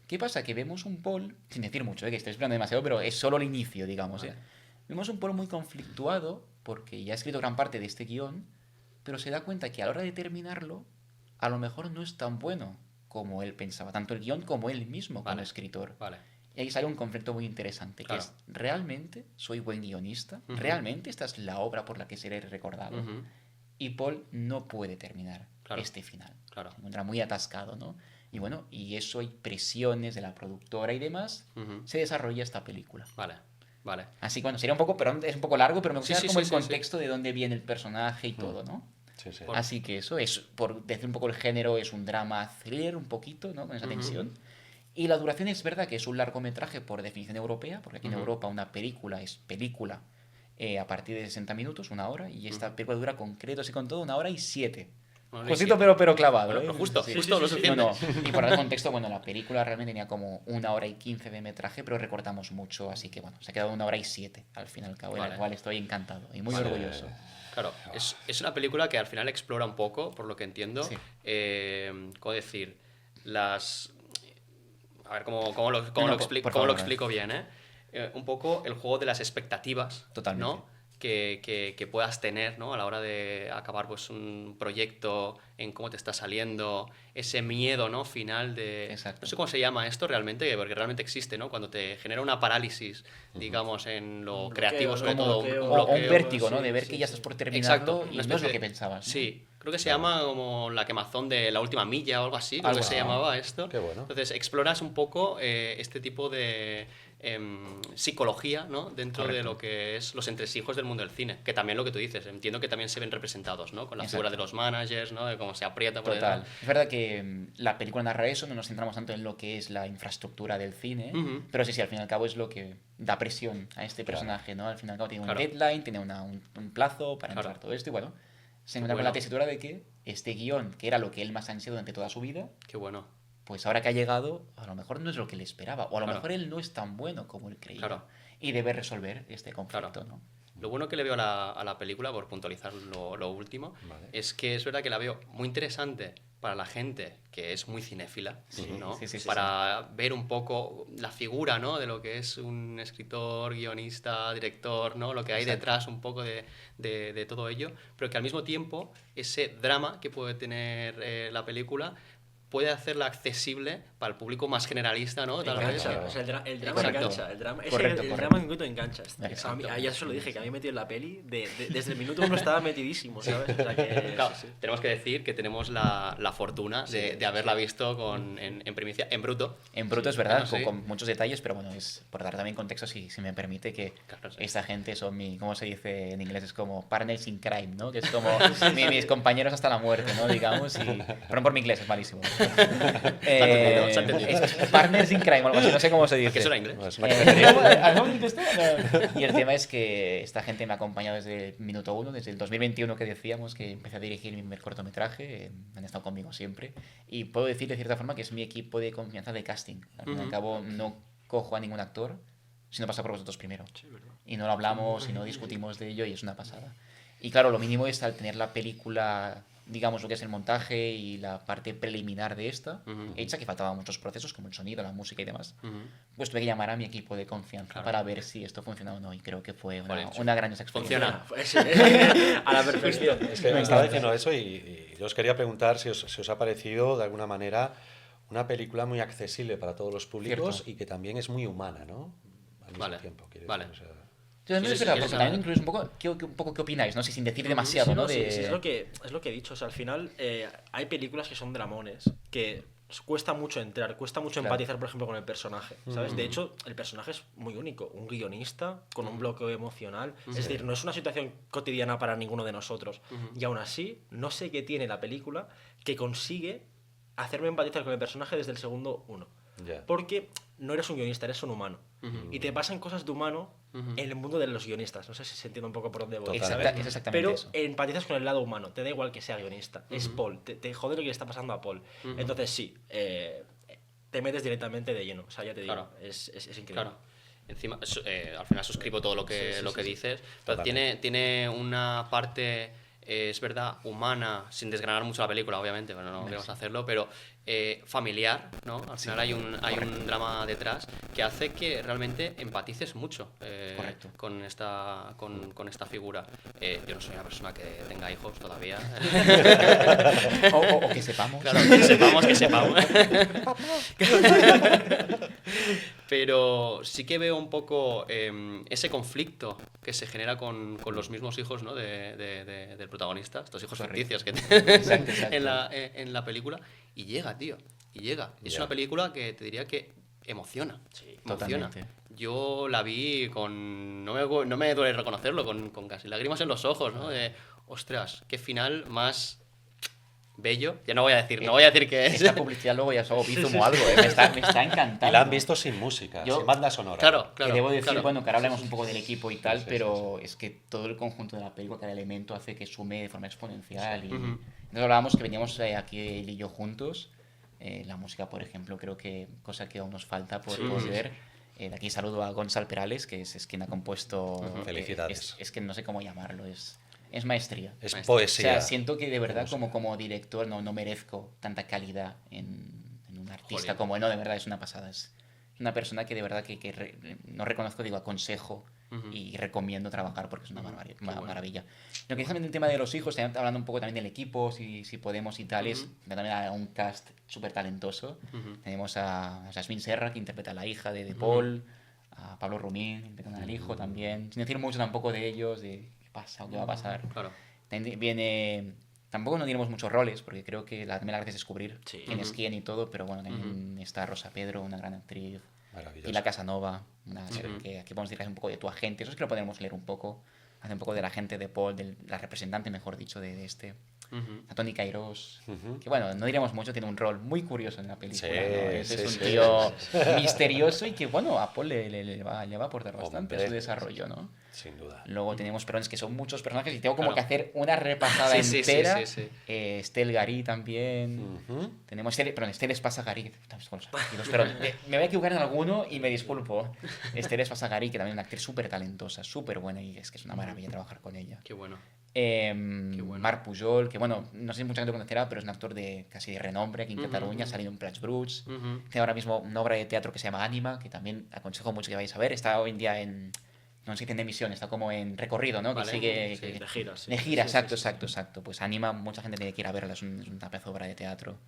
¿Qué pasa? Que vemos un Paul, sin decir mucho, que estoy esperando demasiado, pero es solo el inicio, digamos. Vale. Vemos un Paul muy conflictuado porque ya ha escrito gran parte de este guión, pero se da cuenta que a la hora de terminarlo, a lo mejor no es tan bueno como él pensaba, tanto el guión como él mismo como Vale. escritor. Vale. Y ahí sale un conflicto muy interesante, Claro. que es, ¿realmente soy buen guionista? Ujú. ¿Realmente esta es la obra por la que seré recordado? Ujú. Y Paul no puede terminar Claro. este final. Claro. Se encuentra muy atascado, ¿no? Y bueno, y eso hay presiones de la productora y demás, Ujú. se desarrolla esta película. Vale. Vale. Así que bueno, sería un poco, pero es un poco largo, pero me gusta Sí, sí, como sí, el sí, contexto de dónde viene el personaje y todo, ¿no? Sí, sí. Por- Así que eso es, por decir un poco el género, es un drama thriller un poquito, ¿no? Con esa Ujú. tensión. Y la duración es verdad que es un largometraje por definición europea, porque aquí en Ujú. Europa una película es película a partir de 60 minutos, una hora, y esta película dura con créditos y con todo 1 hora y 7. Una hora y Justito, siete. pero clavado. Bueno, ¿eh? pero justo, Sí. justo lo suficiente. No, no. Y por el contexto, bueno, la película realmente tenía como 1 hora y 15 de metraje, pero recortamos mucho, así que bueno, se ha quedado 1 hora y 7 al fin y al cabo, de Vale. la cual estoy encantado y muy Vale. orgulloso. Claro, es una película que al final explora un poco, por lo que entiendo, Sí. ¿cómo decir? Las... A ver, ¿cómo lo No, por favor, explico bien, ¿eh? Un poco el juego de las expectativas, Totalmente. ¿no? Que puedas tener, ¿no? A la hora de acabar pues, un proyecto, en cómo te está saliendo, ese miedo, ¿no? Final de... Exacto. No sé cómo se llama esto realmente, porque realmente existe, ¿no? Cuando te genera una parálisis, digamos, en lo Un creativo, bloqueo, sobre ¿no? todo, Un bloqueo. O un bloqueo. vértigo, ¿no? sí, De ver sí, que ya sí. estás por terminarlo Exacto, y una no es especie lo que de- pensabas, ¿no? Sí, creo que se llama como la quemazón de la última milla o algo así, creo Algo que se así. llamaba esto. Qué bueno. Entonces, exploras un poco este tipo de psicología, ¿no? Dentro de Correcto. lo que es los entresijos del mundo del cine, que también lo que tú dices, entiendo que también se ven representados, ¿no? Con la figura de Exacto. los managers, ¿no? De cómo se aprieta por Total. detrás. Es verdad que la película narra eso, no nos centramos tanto en lo que es la infraestructura del cine, Ujú. pero sí, al fin y al cabo es lo que da presión a este Claro. personaje, ¿no? Al fin y al cabo tiene un Claro. deadline, tiene un plazo para Claro. entrar todo esto y bueno, se encuentra con bueno. la tesitura de que este guión, que era lo que él más ha ansiado durante toda su vida, Qué bueno. pues ahora que ha llegado, a lo mejor no es lo que él esperaba, o a lo Claro. mejor él no es tan bueno como él creía, Claro. y debe resolver este conflicto, Claro. ¿no? Lo bueno que le veo a la película, por puntualizar lo último, Vale. es que es verdad que la veo muy interesante para la gente que es muy cinéfila, ¿no? sí, Para ver un poco la figura, ¿no? De lo que es un escritor, guionista, director, ¿no? Lo que hay Exacto. detrás un poco de todo ello, pero que al mismo tiempo ese drama que puede tener la película puede hacerla accesible para el público más generalista, ¿no? Tal vez. Engancha, o sea, el drama Exacto. engancha. El drama, Correcto, el correcto. drama en concreto engancha. Exacto. A mí, ayer se lo dije, que a mí me metió en la peli, desde el minuto uno estaba metidísimo, ¿sabes? O sea que, Claro, sí, sí. tenemos que decir que tenemos la fortuna de haberla visto en primicia, en bruto. En bruto es verdad, Sí. con muchos detalles, pero bueno, es por dar también contexto, si me permite, que Claro, sí. esta gente son ¿cómo se dice en inglés? Es como partners in crime, ¿no? Que es como mis compañeros hasta la muerte, ¿no? Digamos, y... Perdón por mi inglés, es malísimo. Se ha entendido. Partners in crime, o algo así, no sé cómo se dice. ¿Que eso era inglés? No, es una ¿Cómo dices tú? No. Y el tema es que esta gente me ha acompañado desde el minuto uno, desde el 2021 que decíamos, que empecé a dirigir mi primer cortometraje, han estado conmigo siempre, y puedo decir de cierta forma que es mi equipo de confianza de casting. Al fin y al Ujú. cabo no cojo a ningún actor si no pasa por vosotros primero. Sí, verdad. Y no lo hablamos y no discutimos de ello y es una pasada. Y claro, lo mínimo es al tener la película, digamos lo que es el montaje y la parte preliminar de esta, Ujú. hecha, que faltaban muchos procesos como el sonido, la música y demás, Ujú. pues tuve que llamar a mi equipo de confianza Claro. para ver si esto funcionaba o no. Y creo que fue Joder, una gran experiencia. funciona. Pues, a la perfección. Es que me Me estaba encanta. diciendo eso y yo os quería preguntar si os ha parecido de alguna manera una película muy accesible para todos los públicos Cierto. y que también es muy humana, ¿no? Al mismo Vale, tiempo, quiero vale. decir, o sea, Yo también Sí, es sí, verdad, sí, porque sí, también sí. incluís un poco qué opináis, ¿no? Si sin decir demasiado, Sí, ¿no? sí, De... sí, es lo que he dicho. O sea, al final hay películas que son dramones, que cuesta mucho entrar, cuesta mucho Claro. empatizar, por ejemplo, con el personaje, ¿sabes? De hecho, el personaje es muy único, un guionista con un bloqueo emocional. Es decir, no es una situación cotidiana para ninguno de nosotros. Y aún así, no sé qué tiene la película que consigue hacerme empatizar con el personaje desde el segundo uno. ya. Porque no eres un guionista, eres un humano. Y te pasan cosas de humano en el mundo de los guionistas. No sé si se entiende un poco por dónde voy. Totalmente. Es exactamente Pero eso. empatizas con el lado humano. Te da igual que sea guionista. Es Paul. Te jode lo que le está pasando a Paul. Entonces sí, te metes directamente de lleno. O sea, ya te digo, Claro. es increíble. Claro. Encima, al final suscribo todo lo que, Sí, lo que sí. dices, pero Totalmente. tiene una parte, es verdad, humana, sin desgranar mucho la película, obviamente, bueno, no queremos hacerlo, pero familiar, ¿no? Al final hay un drama detrás que hace que realmente empatices mucho Correcto. con esta figura. Yo no soy una persona que tenga hijos todavía. O que sepamos. Claro, que sepamos. Pero sí que veo un poco ese conflicto que se genera con los mismos hijos, ¿no? del protagonista, estos hijos Correcto. ficticios que Exacto, exacto. en la película. Y llega, tío. Y llega. Es Ya. una película que te diría que emociona. Sí, emociona. totalmente. Yo la vi con... No me duele reconocerlo, con casi lágrimas en los ojos, ¿no? De, ostras, qué final más bello. Ya no voy a decir que es... Esta publicidad luego ya es algo bizum o algo, ¿eh? Me está encantando. Y la han visto sin música, Yo- sin banda sonora. Claro, Que debo decir, claro. bueno, que ahora hablemos un poco del equipo y tal, Sí, sí, pero es que todo el conjunto de la película, cada elemento hace que sume de forma exponencial. Y Ujú. entonces hablábamos que veníamos aquí él y yo juntos. La música, por ejemplo, creo que cosa que aún nos falta por ver. De aquí saludo a Gonzalo Perales, que es quien ha compuesto... Felicidades. Es que no sé cómo llamarlo, es Es maestría. Es Maestría. O poesía. sea, siento que de verdad como director no merezco tanta calidad en un artista Jolín. como él. No, de verdad es una pasada. Es una persona que de verdad no reconozco, digo, aconsejo y recomiendo trabajar porque es una maravilla. Lo que es también el tema de los hijos, hablando un poco también del equipo, si podemos y tal, es también a un cast súper talentoso. Tenemos a Jasmine Serra, que interpreta a la hija de Paul, a Pablo Rumín, interpretando al hijo también. Sin decir mucho tampoco de ellos, de qué pasa o qué va a pasar. Claro. También viene... Tampoco no diremos muchos roles, porque creo que también la gracia es descubrir Sí. quién es quién y todo, pero bueno, también está Rosa Pedro, una gran actriz. Maravilloso. Y la Casanova, que aquí podemos decir que es un poco de tu agente. Eso es que lo podemos leer un poco. Hace un poco de la agente de Paul, de la representante, mejor dicho, de este. A Tony Kairos, que bueno, no diremos mucho, tiene un rol muy curioso en la película. Sí, ¿no? Es sí, un sí, tío sí. misterioso y que, bueno, a Paul le va a aportar bastante a Hombre, su desarrollo, ¿no? Sin duda. Luego tenemos, perdón, es que son muchos personajes y tengo como Claro. que hacer una repasada Sí, sí, sí, entera. sí. Estel Garí también. Ujú. Tenemos Estel Espasa Garí. Perdón, me voy a equivocar en alguno y me disculpo. Estel Espasa Garí, que también es una actriz súper talentosa, súper buena y es que es una maravilla trabajar con ella. Qué bueno. Bueno. Marc Pujol, que bueno, no sé si mucha gente lo conocerá, pero es un actor casi de renombre aquí en Cataluña, ha salido en Plats Bruts. Tiene ahora mismo una obra de teatro que se llama Ànima, que también aconsejo mucho que vayáis a ver. Está hoy en día no sé si tiene emisión, está como en recorrido, ¿no? Vale. Que sigue... Sí, de gira, sí. De gira, Sí, exacto. Pues Ànima, mucha gente tiene que ir a verla, es una pedazo de obra de teatro.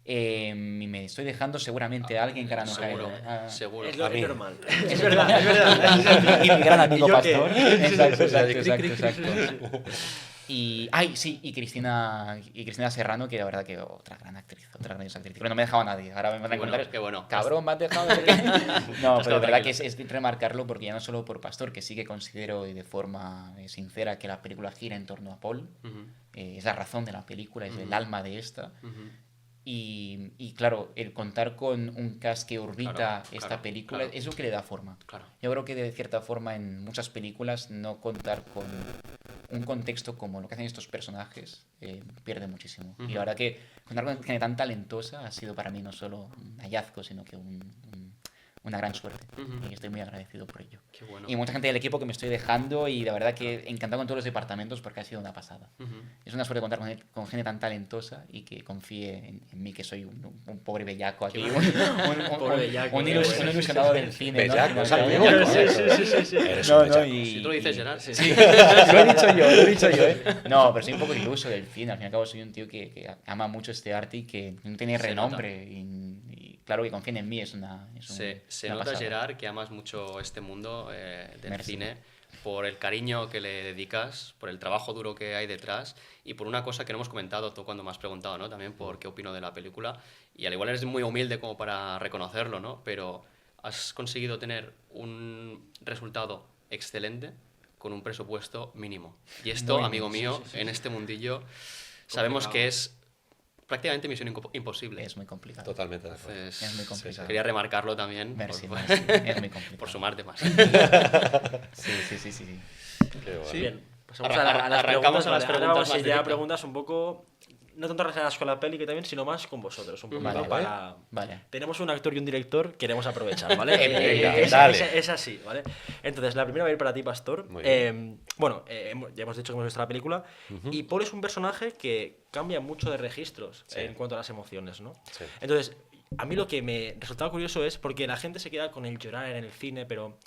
Y me estoy dejando seguramente a alguien que ahora no Seguro, cae. seguro. Es lo A mí. normal. Es verdad, es verdad. Y mi gran amigo ¿Y yo qué? Pastor. Exacto. Y Cristina Serrano, que la verdad que otra gran actriz. Pero no me ha dejado a nadie. Ahora me van a encontrar. Qué bueno. Cabrón, me has dejado. No, pero de verdad que es remarcarlo porque ya no solo por Pastor, que sí que considero y de forma sincera que la película gira en torno a Paul. Es la razón de la película, es el alma de esta. Y claro, el contar con un cast que orbita esta película es lo que le da forma. Claro. Yo creo que de cierta forma en muchas películas no contar con un contexto como lo que hacen estos personajes pierde muchísimo. Y la verdad que contar con gente tan talentosa ha sido para mí no solo un hallazgo, sino que una gran suerte. Y estoy muy agradecido por ello. Qué bueno. Y mucha gente del equipo que me estoy dejando y la verdad que encantado con todos los departamentos porque ha sido una pasada. Es una suerte contar con gente tan talentosa y que confíe en mí, que soy un pobre bellaco aquí, un ilusionado del cine. Bellaco, ¿no? o sea, Sí. Eres No, un bellaco. Si tú lo dices, Gerard. Sí, lo he dicho yo, No, pero soy un poco iluso del cine. Al fin y al cabo soy un tío que ama mucho este arte y que no tiene Se renombre. Y claro que confíen en mí es una Se una nota, pasada. Gerard, que amas mucho este mundo del Merci. cine, por el cariño que le dedicas, por el trabajo duro que hay detrás y por una cosa que no hemos comentado tú cuando me has preguntado, ¿no? También por qué opino de la película. Y al igual eres muy humilde como para reconocerlo, ¿no? Pero has conseguido tener un resultado excelente con un presupuesto mínimo. Y esto, Muy amigo bien, mío, en este mundillo sabemos que es prácticamente misión imposible. Es muy complicado. Totalmente de acuerdo. Entonces, Es muy complicado. quería remarcarlo también Merci, por, merci. Es muy complicado. por sumarte más. Sí. Qué bueno. Bien, pasamos Arrancamos a las a las preguntas. Ahora preguntas vamos más ya a directas. preguntas un poco, no tanto relacionadas con la peli que también, sino más con vosotros. Un poco Vale, para... Vale. Tenemos un actor y un director, queremos aprovechar, ¿vale? Venga, Es- dale. es así, ¿vale? Entonces, la primera va a ir para ti, Pastor. Muy Bueno, ya hemos dicho que hemos visto la película. Y Paul es un personaje que cambia mucho de registros Sí. en cuanto a las emociones, ¿no? Sí. Entonces, a mí lo que me resultaba curioso es porque la gente se queda con el llorar en el cine, pero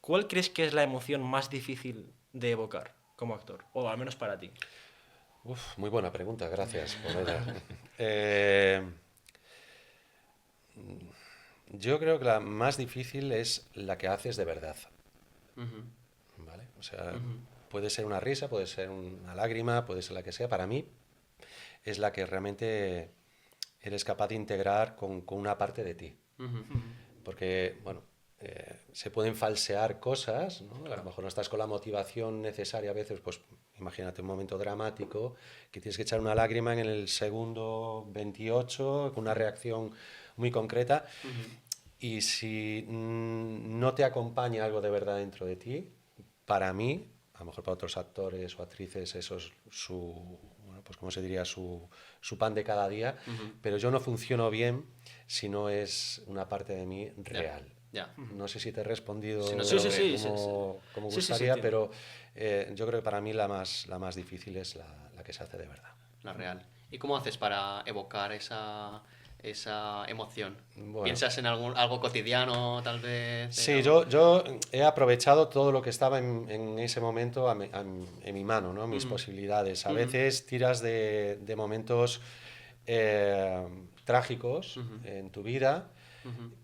¿cuál crees que es la emoción más difícil de evocar como actor? O al menos para ti. Uf, muy buena pregunta, gracias por ella. Yo creo que la más difícil es la que haces de verdad, ¿vale? O sea, puede ser una risa, puede ser una lágrima, puede ser la que sea. Para mí es la que realmente eres capaz de integrar con una parte de ti. Porque, bueno, se pueden falsear cosas, ¿no? A lo mejor no estás con la motivación necesaria a veces, pues imagínate un momento dramático, que tienes que echar una lágrima en el segundo 28, con una reacción muy concreta, y si no te acompaña algo de verdad dentro de ti, para mí, a lo mejor para otros actores o actrices, eso es bueno, pues ¿cómo se diría? Su pan de cada día, pero yo no funciono bien si no es una parte de mí real. Ya. No sé si te he respondido Sí, no Sí, sí, sí, como sí, sí, gustaría, sí, pero yo creo que para mí la más difícil es la que se hace de verdad. La real. ¿Y cómo haces para evocar esa emoción? Bueno. ¿Piensas en algo cotidiano, tal vez? Sí, yo he aprovechado todo lo que estaba en ese momento en mi mano, ¿no? Mis posibilidades. A veces tiras de momentos trágicos en tu vida,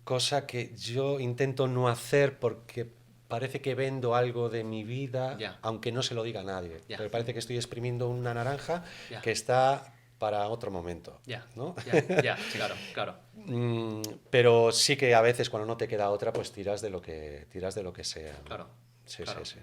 cosa que yo intento no hacer porque parece que vendo algo de mi vida, Ya. aunque no se lo diga a nadie. Ya. Pero parece que estoy exprimiendo una naranja Ya. que está para otro momento, Ya, ¿no? ya, claro, claro. Pero sí que a veces cuando no te queda otra, pues tiras de lo que sea, ¿no? Claro, Sí, claro. sí.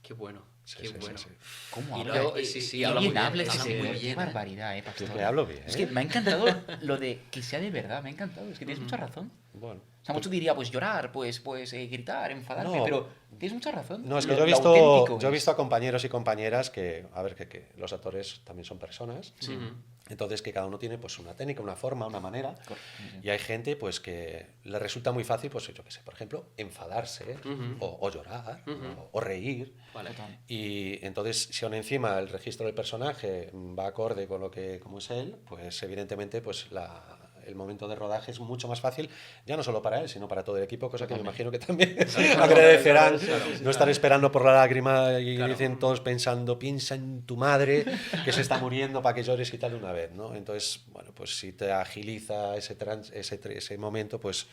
Qué bueno, Sí, qué sí, bueno. sí. ¿Cómo Y habla? luego- Sí, sí, Qué habla muy bien bien, habla ese habla muy señor, bien, qué ¿eh? barbaridad, Pastor. Que hablo bien, Es que me ha encantado lo de que sea de verdad, me ha encantado, es que tienes mucha razón. Bueno. O sea, mucho diría, pues llorar, pues gritar, enfadarme, No. pero tienes mucha razón. No, es que Lo- yo he lo visto, auténtico yo he es. visto a compañeros y compañeras que, a ver, que los actores también son personas, Ujú. entonces que cada uno tiene pues una técnica, una forma, una manera, Sí. y hay gente pues que le resulta muy fácil, pues yo qué sé, por ejemplo, enfadarse, o llorar, o reír, Vale. Total. y entonces si aún encima el registro del personaje va acorde con como es él, pues evidentemente pues el momento de rodaje es mucho más fácil, ya no solo para él, sino para todo el equipo, cosa que me imagino que también agradecerán no estar esperando por la lágrima y Claro. dicen todos pensando, piensa en tu madre que se está muriendo para que llores y tal de una vez, ¿no? Entonces, bueno, pues si te agiliza ese momento, pues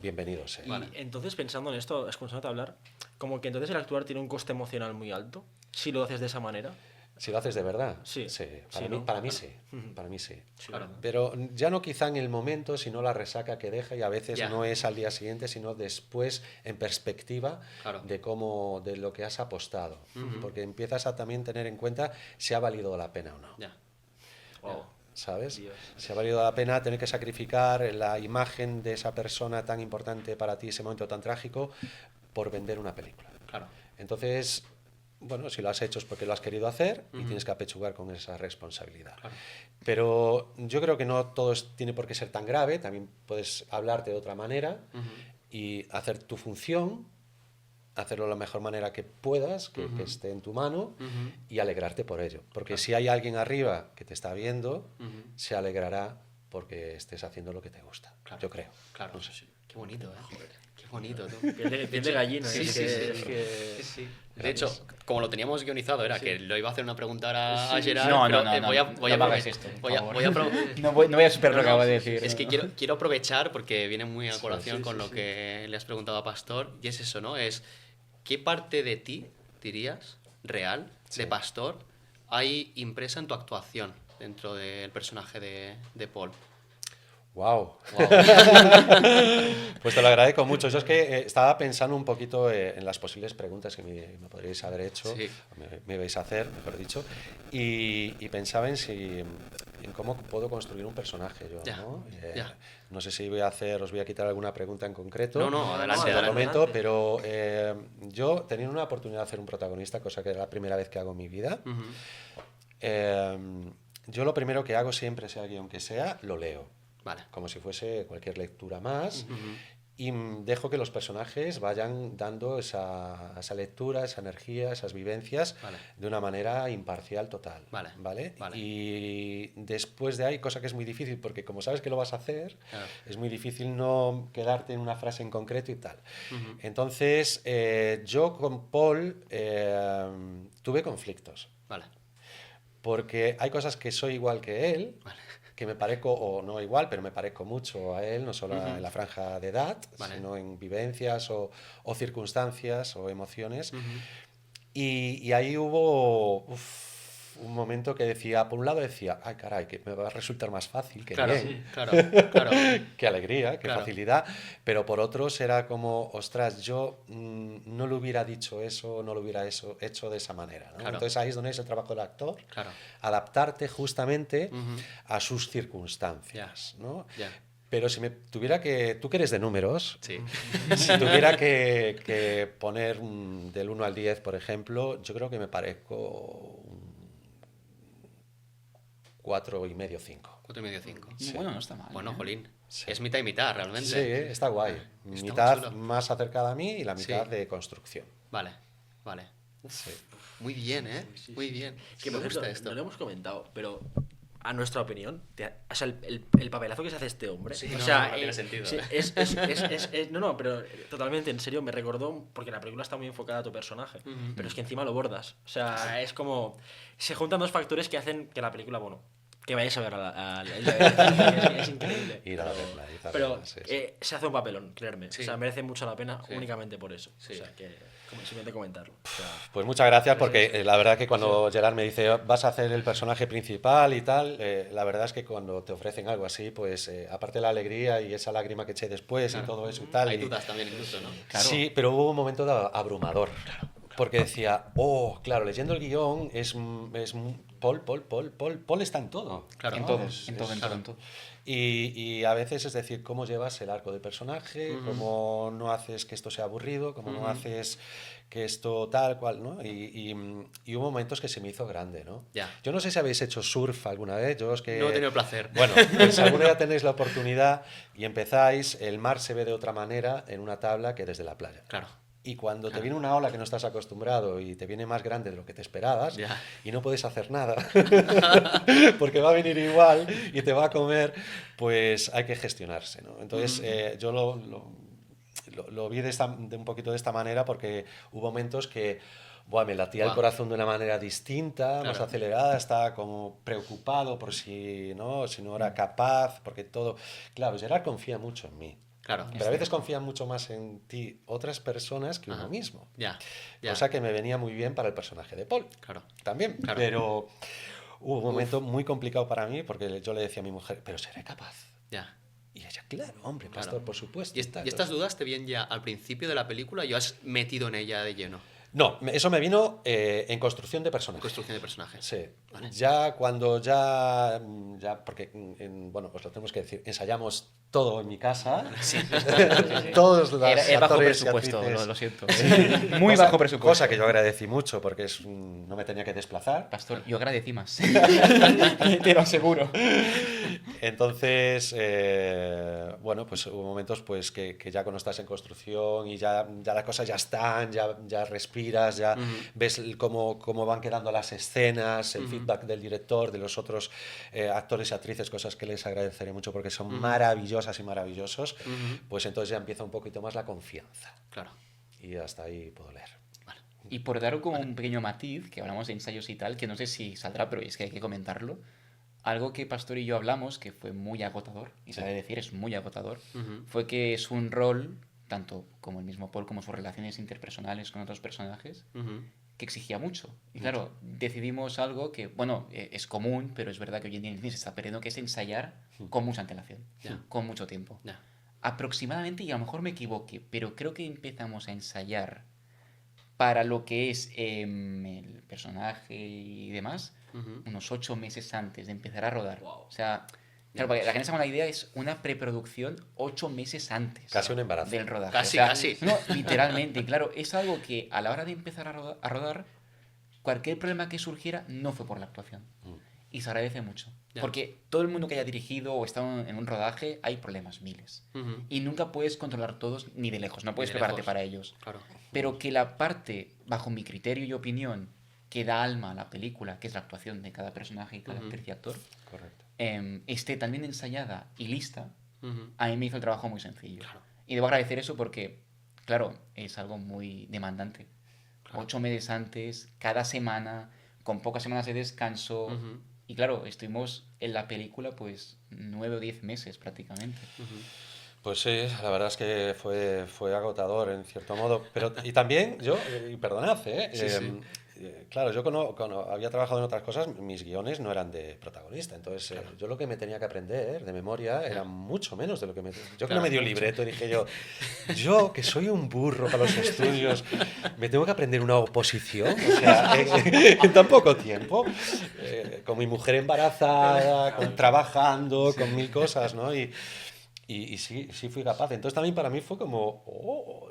bienvenido sea. Y entonces, pensando en esto, escuchándote hablar, como que entonces el actuar tiene un coste emocional muy alto, si lo haces de esa manera. Si lo haces de verdad, Sí. Para Sí, mí, ¿no? para mí sí, para mí sí. Claro. Pero ya no quizá en el momento, sino la resaca que deja y a veces Ya. no es al día siguiente, sino después en perspectiva Claro. de lo que has apostado, porque empiezas a también tener en cuenta si ha valido la pena o no. Ya. Wow. ¿Sabes? Dios. Si ha valido la pena tener que sacrificar la imagen de esa persona tan importante para ti, ese momento tan trágico, por vender una película. Claro. Entonces, bueno, si lo has hecho es porque lo has querido hacer y tienes que apechugar con esa responsabilidad. Claro. Pero yo creo que no todo tiene por qué ser tan grave, también puedes hablarte de otra manera y hacer tu función, hacerlo de la mejor manera que puedas, que esté en tu mano y alegrarte por ello. Porque si hay alguien arriba que te está viendo, se alegrará porque estés haciendo lo que te gusta. Claro. Yo creo. Claro. No sé. Qué bonito, ¿eh? Qué bonito, tú. Piel de gallina. Sí, es sí, que- sí, es sí. que- Sí, sí. De hecho, como lo teníamos guionizado, era que lo iba a hacer una pregunta ahora a Gerard, No, pero no, no, voy a, no, voy a no me hagas aprove- esto, por voy a- favor. voy a pro- No voy a superar lo que No, no, acabo de decir. Es que no. quiero aprovechar porque viene muy a colación con lo que le has preguntado a Pastor, y es eso, ¿no? Es, ¿qué parte de ti, dirías, real, de Pastor, hay impresa en tu actuación dentro del personaje de Paul? ¡Wow! Wow. Pues te lo agradezco mucho. Yo es que estaba pensando un poquito en las posibles preguntas que me podríais haber hecho, Sí. me vais a hacer, mejor dicho, y pensaba en cómo puedo construir un personaje yo, Ya, ¿no? ya. No sé si os voy a quitar alguna pregunta en concreto. No, no, adelante, en todo adelante. momento, pero yo tenía una oportunidad de hacer un protagonista, cosa que era la primera vez que hago en mi vida. Ujú. Yo lo primero que hago siempre, sea guión que sea, lo leo Vale. como si fuese cualquier lectura más, y dejo que los personajes vayan dando esa lectura, esa energía, esas vivencias Vale. de una manera imparcial total. Vale. Y después de ahí, cosa que es muy difícil, porque como sabes que lo vas a hacer, Claro. es muy difícil no quedarte en una frase en concreto y tal. Entonces, yo con Paul tuve conflictos, Vale. porque hay cosas que soy igual que él, Vale. que me parezco, o no igual, pero me parezco mucho a él, no solo en la franja de edad, Vale. sino en vivencias o circunstancias o emociones. Y ahí hubo un momento que decía, por un lado decía, ay caray, que me va a resultar más fácil, que Claro, bien, claro, claro. qué alegría, qué Claro. facilidad, pero por otros era como, ostras, yo no le hubiera dicho eso, no lo hubiera hecho de esa manera, ¿no? Claro. Entonces ahí es donde es el trabajo del actor, Claro. adaptarte justamente a sus circunstancias, ¿no? Ya. Pero si me tuviera que, tú que eres de números, Sí. si tuviera que poner del 1 al 10, por ejemplo, yo creo que me parezco un 4,5, 5. 4,5, 5. Bueno, no está mal. Bueno, ¿eh? jolín. Sí. Es mitad y mitad, realmente. Sí, está guay. Está muy Mitad chulo. más acercada a mí y la mitad Sí. de construcción. Vale, vale. Sí. Muy bien, ¿eh? Muy bien. Que me por gusta cierto, esto. no lo hemos comentado, pero a nuestra opinión, o sea, el papelazo que se hace este hombre, Sí, o no, sea, no tiene sentido, sí, ¿eh? no, pero totalmente en serio me recordó, porque la película está muy enfocada a tu personaje, pero es que encima lo bordas, o sea, es como, se juntan dos factores que hacen que la película, bueno, que vayáis a ver es increíble. Ir a verla, ir a Pero verla, sí, sí. se hace un papelón, creerme, Sí. o sea, merece mucho la pena Sí. únicamente por eso, Sí. o sea, que simplemente comentarlo. O sea, Pues muchas gracias porque la verdad que cuando Gerard me dice vas a hacer el personaje principal y tal, la verdad es que cuando te ofrecen algo así, pues aparte de la alegría y esa lágrima que eché después y todo eso y tal. Hay y- dudas también incluso, ¿no? Claro. Sí, pero hubo un momento abrumador. Porque decía, claro, leyendo el guión Paul está en todo. Claro. En ¿no? todo, Es- en todo, es- en todo, en todo. Y a veces es decir, cómo llevas el arco del personaje, cómo no haces que esto sea aburrido, cómo no haces que esto tal cual, ¿no? Y hubo momentos que se me hizo grande, ¿no? Ya. Yo no sé si habéis hecho surf alguna vez, yo es que... No he tenido el placer. Bueno, pues si alguna día tenéis la oportunidad y empezáis, el mar se ve de otra manera en una tabla que desde la playa. Claro. Y cuando te viene una ola que no estás acostumbrado y te viene más grande de lo que te esperabas Ya. y no puedes hacer nada porque va a venir igual y te va a comer, pues hay que gestionarse, ¿no? Entonces yo lo vi de un poquito de esta manera porque hubo momentos que me latía el Buah. corazón de una manera distinta, más Claro. acelerada, estaba como preocupado por si no era capaz, porque todo... Claro, Gerard confía mucho en mí. Claro. Pero a veces confían mucho más en ti otras personas que uno Ajá. mismo. Ya. Ya. Cosa que me venía muy bien para el personaje de Paul. Claro. También. Claro. Pero hubo un momento muy complicado para mí porque yo le decía a mi mujer, pero seré capaz. Ya. Y ella, claro, hombre, Claro. pastor, por supuesto. ¿Y, tal, y estas ¿no? dudas te vienen ya al principio de la película y has metido en ella de lleno? No, eso me vino en construcción de personaje. Construcción de personajes. Sí, Vale. ya cuando ya porque, bueno, pues lo tenemos que decir, ensayamos todo en mi casa. Sí. Todos los Era bajo actores y presupuesto, actrices. lo siento. Muy bajo presupuesto. Cosa que yo agradecí mucho porque no me tenía que desplazar. Pastor, yo agradecí más. Te lo aseguro. Entonces, bueno, pues hubo momentos pues que ya cuando estás en construcción y ya las cosas ya están, ya respiras, ya ves cómo van quedando las escenas, el feedback del director, de los otros actores y actrices, cosas que les agradeceré mucho porque son maravillosas y maravillosos, pues entonces ya empieza un poquito más la confianza. Claro. Y hasta ahí puedo leer. Vale. Y por dar como un pequeño matiz, que hablamos de ensayos y tal, que no sé si saldrá, pero es que hay que comentarlo. Algo que Pastor y yo hablamos, que fue muy agotador, y sabe decir, es muy agotador, fue que es un rol, tanto como el mismo Paul, como sus relaciones interpersonales con otros personajes, que exigía mucho. Y claro, decidimos algo que, bueno, es común, pero es verdad que hoy en día en el cine se está perdiendo, que es ensayar con mucha antelación, Ya. con mucho tiempo. Ya. Aproximadamente, y a lo mejor me equivoque, pero creo que empezamos a ensayar para lo que es el personaje y demás, unos 8 meses antes de empezar a rodar. Wow. O sea, claro, para que la gente se haga una idea, es una preproducción 8 meses antes. Casi un embarazo. Del rodaje. Casi, O sea, casi. No, literalmente. Y claro, es algo que a la hora de empezar a rodar, cualquier problema que surgiera no fue por la actuación. Y se agradece mucho. Ya. Porque todo el mundo que haya dirigido o estado en un rodaje, hay problemas, miles. Y nunca puedes controlar todos ni de lejos, no puedes de prepararte lejos. para ellos. Claro. Pero que la parte, bajo mi criterio y opinión, que da alma a la película, que es la actuación de cada personaje y cada actriz y actor, Correcto. esté también ensayada y lista, Ujú. a mí me hizo el trabajo muy sencillo. Claro. Y debo agradecer eso porque, claro, es algo muy demandante. 8 meses antes, cada semana, con pocas semanas de descanso. Ujú. Y claro, estuvimos en la película pues 9 o 10 meses prácticamente. Pues sí, la verdad es que fue agotador en cierto modo. Pero, y también yo, y perdonad, claro, yo cuando había trabajado en otras cosas, mis guiones no eran de protagonista. Entonces, yo lo que me tenía que aprender de memoria era mucho menos de lo que me... Yo que no me dio libreto, dije yo que soy un burro para los estudios, me tengo que aprender una oposición, o sea, en tan poco tiempo, con mi mujer embarazada, trabajando, con mil cosas, ¿no? Y sí fui capaz. Entonces también para mí fue como,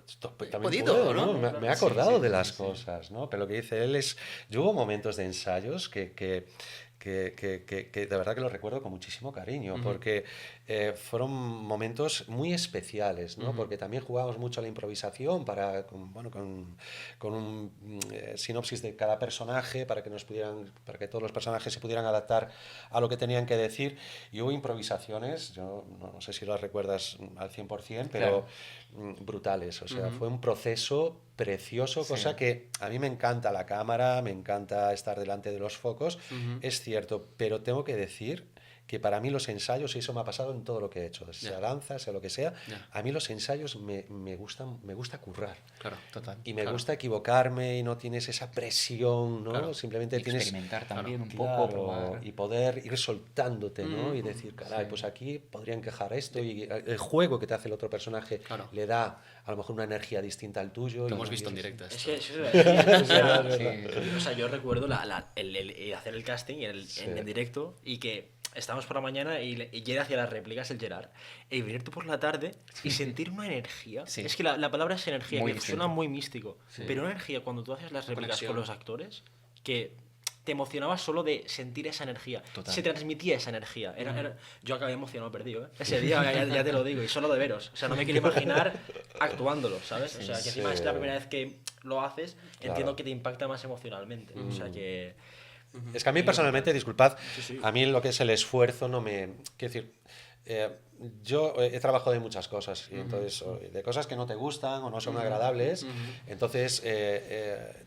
esto también podido, puedo, ¿no? Me he acordado de las cosas, ¿no? Pero lo que dice él es, yo hubo momentos de ensayos que que de verdad que lo recuerdo con muchísimo cariño, porque fueron momentos muy especiales, ¿no? Porque también jugábamos mucho a la improvisación con un sinopsis de cada personaje para que todos los personajes se pudieran adaptar a lo que tenían que decir, y hubo improvisaciones, yo no sé si las recuerdas al 100%, pero brutales, o sea, fue un proceso precioso, cosa que a mí me encanta la cámara, me encanta estar delante de los focos, es cierto, pero tengo que decir que para mí los ensayos, y eso me ha pasado en todo lo que he hecho, sea danza, sea lo que sea, a mí los ensayos me gusta currar. Claro, total. Y me gusta equivocarme y no tienes esa presión, ¿no? Claro. Simplemente tienes... Experimentar también un Claro, poco, probar. y poder ir soltándote, ¿no? Y decir, caray, pues aquí podría encajar esto, y el juego que te hace el otro personaje le da a lo mejor una energía distinta al tuyo. Lo hemos visto en directo. Es que eso o sea, yo recuerdo el hacer el casting en el directo, y que estábamos por la mañana y Gerard hacía las réplicas, el Gerard, y venir tú por la tarde y sentir una energía. Es que la palabra es energía, Muy que distinto. suena muy místico, pero una energía cuando tú haces las réplicas Conexión. con los actores, que te emocionaba solo de sentir esa energía. Total. Se transmitía esa energía. Yo acabé emocionado perdido, ¿eh? Ese día, ya te lo digo, y solo de veros. O sea, no me quiero imaginar actuándolo, ¿sabes? O sea, que encima es la primera vez que lo haces, entiendo que te impacta más emocionalmente. O sea, que... Es que a mí personalmente, disculpad, a mí lo que es el esfuerzo no me... Quiero decir, yo he trabajado de muchas cosas, y entonces, de cosas que no te gustan o no son agradables, entonces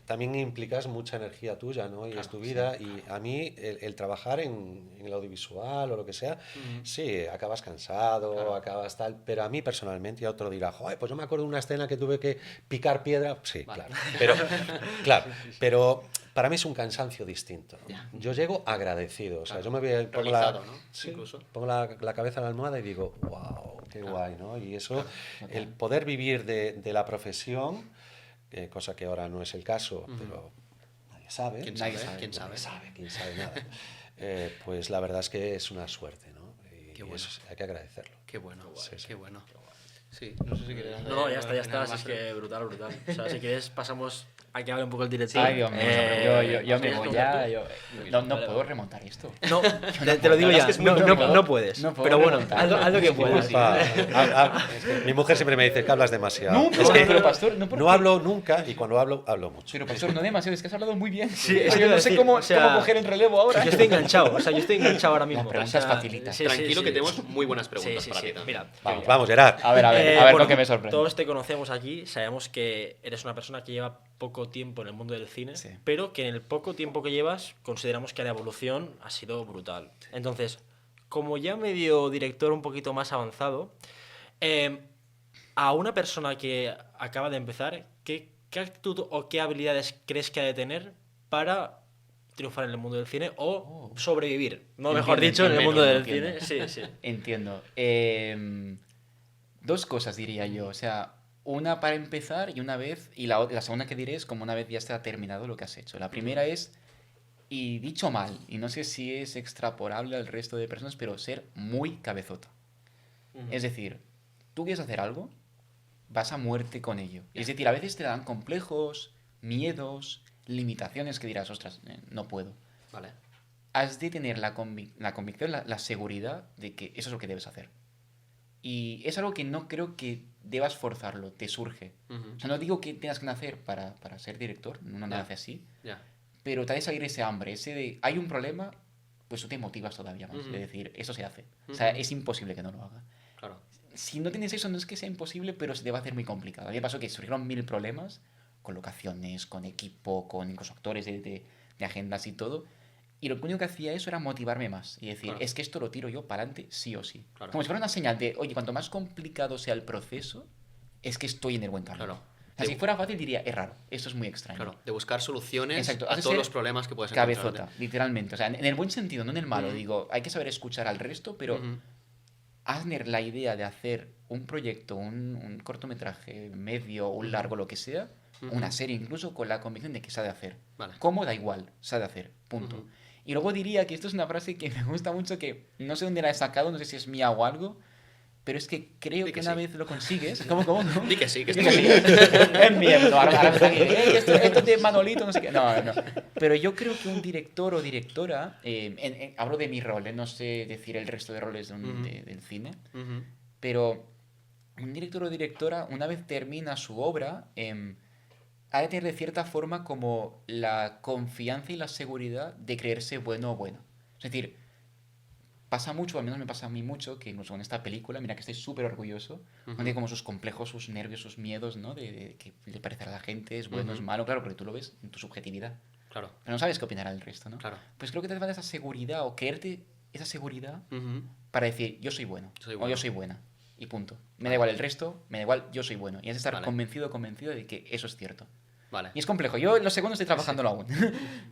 también implicas mucha energía tuya, ¿no? Y es tu vida, y a mí el trabajar en el audiovisual o lo que sea, sí, acabas cansado, acabas tal, pero a mí personalmente, ya otro dirá, joder, pues yo me acuerdo de una escena que tuve que picar piedra, sí, claro, pero para mí es un cansancio distinto, ¿no? Yo llego agradecido, o sea, yo me pongo Realizado, ¿no? Incluso. pongo la cabeza en la almohada y digo, wow, qué guay, ¿no? Y eso, el poder vivir de la profesión, cosa que ahora no es el caso, pero nadie sabe. ¿Quién Nadie sabe? sabe. ¿Quién sabe? ¿Quién sabe nada? Pues la verdad es que es una suerte, ¿no? Y Qué bueno. eso hay que agradecerlo. Qué bueno, Sí, sí. qué bueno. Sí, no sé si quieres hacer No, ya está, nada así más, es que brutal. O sea, si quieres pasamos a que hable un poco el director. Ay, Dios mío, yo me ¿quieres voy preguntar ya. tú? No puedo remontar esto. No, te lo digo La verdad ya, es que es muy no complicado. puedes. No puedo pero bueno, remontar. haz lo que puedas. Disculpa. Es que mi mujer siempre me dice que hablas demasiado. No, es que pero Pastor, no, porque- no hablo nunca, y cuando hablo mucho. Pero Pastor, no demasiado, es que has hablado muy bien. Sí, Es eso que iba a no sé decir, cómo, o sea, cómo coger el relevo ahora. Yo estoy enganchado, ahora mismo. Las preguntas o sea, facilitas. Tranquilo, que tenemos muy buenas preguntas sí, para ti sí. también. Mira, Vamos, Gerard. A ver, bueno, con qué me sorprende. todos te conocemos aquí, sabemos que eres una persona que lleva poco tiempo en el mundo del cine, Sí. pero que en el poco tiempo que llevas consideramos que la evolución ha sido brutal. Entonces, como ya medio director un poquito más avanzado, a una persona que acaba de empezar, ¿qué actitud o qué habilidades crees que ha de tener para triunfar en el mundo del cine o sobrevivir? No, mejor Entiendo, dicho, en el mundo del entiendo. cine. Sí. Entiendo. Dos cosas diría yo. O sea, una para empezar y una vez. Y la segunda que diré es como una vez ya está terminado lo que has hecho. La primera es, y dicho mal, y no sé si es extrapolable al resto de personas, pero ser muy cabezota. Es decir, tú quieres hacer algo, vas a muerte con ello. Es decir, a veces te dan complejos, miedos, limitaciones que dirás, ostras, no puedo. Vale. Has de tener la convicción, la seguridad de que eso es lo que debes hacer. Y es algo que no creo que debas forzarlo, te surge. Ujú. O sea, no digo que tengas que nacer para ser director, uno no Ya. nace así, Ya. pero te ha de salir ese hambre, ese de, hay un problema, pues tú te motivas todavía más, Ujú. de decir, eso se hace. O sea, Ujú. es imposible que no lo haga. Claro. Si no tienes eso, no es que sea imposible, pero se te va a hacer muy complicado. A mí me pasó que surgieron 1000 problemas, con locaciones, con equipo, con incluso actores de agendas y todo. Y lo único que hacía eso era motivarme más y decir, Claro. es que esto lo tiro yo para adelante sí o sí. Claro. Como si fuera una señal de, oye, cuanto más complicado sea el proceso, es que estoy en el buen camino. Claro. O sea, si fuera fácil diría, es raro, esto es muy extraño. Claro. De buscar soluciones Exacto, a has de todos ser los problemas que puedes Cabezota, encontrar. literalmente. O sea, en el buen sentido, no en el malo. Ujú. Digo, hay que saber escuchar al resto, pero Ujú. has de tener la idea de hacer un proyecto, un cortometraje, medio, un largo, lo que sea, Ujú. una serie incluso, con la convicción de que se ha de hacer. Vale. ¿Cómo? Da igual, se ha de hacer, punto. Ujú. Y luego diría que esto es una frase que me gusta mucho, que no sé dónde la he sacado, no sé si es mía o algo, pero es que creo Di que que una sí. vez lo consigues... ¿Cómo? Di que sí, que Di sí. que sí. Es mierda. Ahora me están diciendo, esto es de Manolito, no sé qué. No, no. Pero yo creo que un director o directora, hablo de mi rol, no sé decir el resto de roles del cine, Ujú. pero un director o directora, una vez termina su obra, ha de tener de cierta forma como la confianza y la seguridad de creerse bueno o buena. Es decir, pasa mucho, al menos me pasa a mí mucho, que incluso en esta película, mira que estoy súper orgulloso, Ujú. tiene como sus complejos, sus nervios, sus miedos, ¿no? De que le parece a la gente, es bueno, es Ujú. malo, claro, porque tú lo ves en tu subjetividad. Claro, Pero no sabes qué opinará el resto, ¿no? claro. Pues creo que te falta esa seguridad o creerte esa seguridad Ujú. para decir, yo soy bueno, Soy o bueno. yo soy buena, y punto. Me Vale. da igual el resto, me da igual, yo soy bueno. Y es estar Vale. convencido de que eso es cierto. Vale. Y es complejo. Yo en lo segundo estoy trabajándolo aún.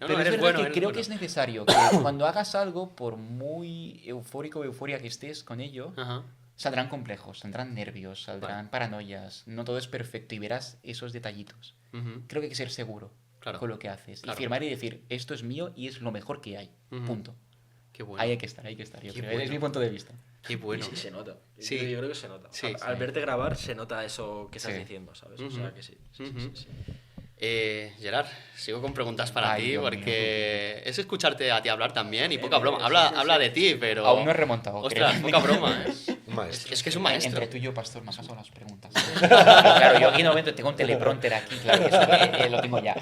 Pero es eres verdad bueno, que eres creo bueno. que es necesario que cuando hagas algo, por muy eufórico o euforia que estés con ello, Ajá. saldrán complejos, saldrán nervios, saldrán Vale. paranoias. No todo es perfecto y verás esos detallitos. Ujú. Creo que hay que ser seguro Claro. con lo que haces. Claro. Y firmar y decir, esto es mío y es lo mejor que hay. Ujú. Punto. Qué bueno. Ahí hay que estar, yo Qué creo. bueno. Es mi punto de vista. Qué bueno. Y sí se nota. Sí. Yo creo que se nota. Sí, Al sí. verte grabar se nota eso que estás Sí. diciendo, ¿sabes? O Ujú. sea que sí. Ujú. Sí. Gerard, sigo con preguntas para Ay, ti Dios porque es escucharte a ti hablar también y Bien, poca broma. bien, Habla, sí, sí, habla sí. de ti, pero... Aún no he remontado. Ostras, créeme. poca broma, ¿eh? Un maestro. Es que es un maestro. Entre tú y yo, pastor, me has pasado las preguntas. Claro, yo aquí no momento tengo un teleprompter aquí, claro, eso lo tengo ya.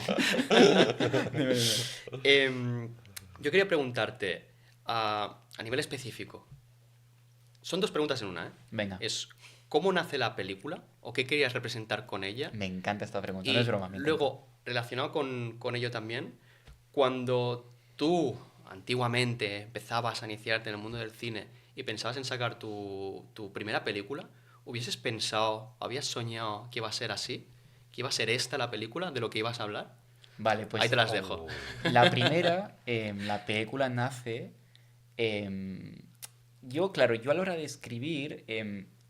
Yo quería preguntarte, a nivel específico, son dos preguntas en una, ¿eh? Venga, Es, ¿cómo nace la película? ¿O qué querías representar con ella? me encanta esta pregunta, Y no es broma. Me encanta. luego, relacionado con ello también, cuando tú antiguamente empezabas a iniciarte en el mundo del cine y pensabas en sacar tu primera película, ¿hubieses pensado, habías soñado que iba a ser así? ¿Que iba a ser esta la película de lo que ibas a hablar? Vale, pues Ahí te las dejo. la primera, la película nace... yo, claro, yo a la hora de escribir,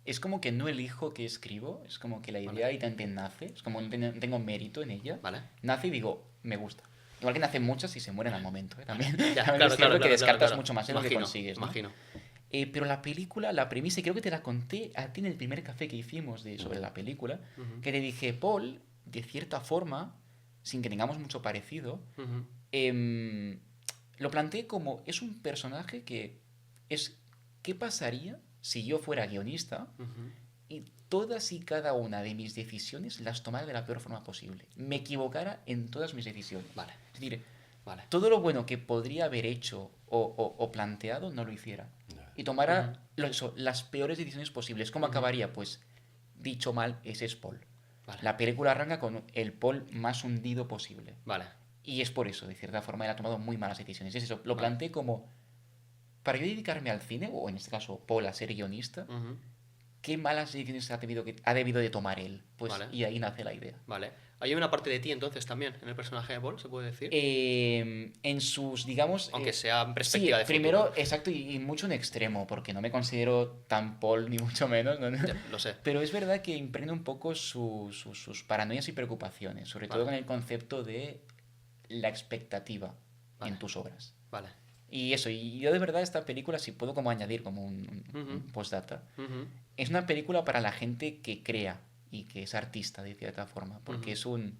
es como que no elijo qué escribo, es como que la idea Vale. directamente nace, es como no tengo mérito en ella. ¿Vale? Nace y digo, me gusta. Igual que nacen muchas y se mueren al momento, ¿eh? También, Ya, también es cierto que descartas claro. mucho más de lo que Imagino, consigues, ¿no? Imagino. Pero la película, la premisa, y creo que te la conté a ti en el primer café que hicimos sobre la película, Ujú. que te dije, Paul, de cierta forma, sin que tengamos mucho parecido, Ujú. lo planteé como, es un personaje que es, ¿qué pasaría si yo fuera guionista Ujú. y todas y cada una de mis decisiones las tomara de la peor forma posible? Me equivocara en todas mis decisiones. Vale, Es decir, vale. todo lo bueno que podría haber hecho o planteado no lo hiciera. Y tomara las peores decisiones posibles. ¿Cómo acabaría? Pues, dicho mal, ese es Paul. Vale. La película arranca con el Paul más hundido posible. Vale. Y es por eso, de cierta forma, él ha tomado muy malas decisiones. Es eso, lo Vale. planteé como, para yo dedicarme al cine, o en este caso Paul a ser guionista, Ujú. ¿qué malas decisiones ha debido de tomar él? Pues, Vale. y ahí nace la idea. Vale. Hay una parte de ti entonces también en el personaje de Paul, se puede decir. En sus, digamos... Aunque sea en sí, perspectiva de futuro. primero, exacto, y mucho en extremo, porque no me considero tan Paul, ni mucho menos, ¿no? Ya, lo sé. Pero es verdad que impregna un poco sus paranoias y preocupaciones, sobre todo Vale. con el concepto de la expectativa Vale. en tus obras. Vale. Y eso, y yo de verdad esta película, si puedo como añadir como Ujú. un postdata, Ujú. es una película para la gente que crea y que es artista de cierta forma, porque Ujú. es un...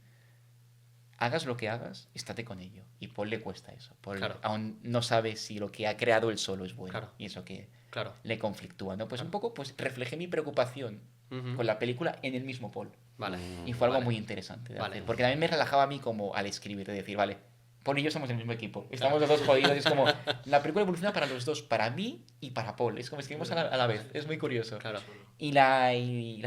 Hagas lo que hagas, estate con ello. Y Paul le cuesta eso. Paul Claro. aún no sabe si lo que ha creado él solo es bueno. Claro. Y eso que Claro. le conflictúa, ¿no? Pues un poco pues reflejé mi preocupación Ujú. con la película en el mismo Paul. Vale. Y fue algo Vale. muy interesante de Vale. hacer. Porque también me relajaba a mí como al escribir, de decir, vale, Paul y yo somos del mismo equipo. Estamos los dos jodidos. Es como, la película evoluciona para los dos, para mí y para Paul. Es como escribimos a la vez. Es muy curioso. Claro. Y la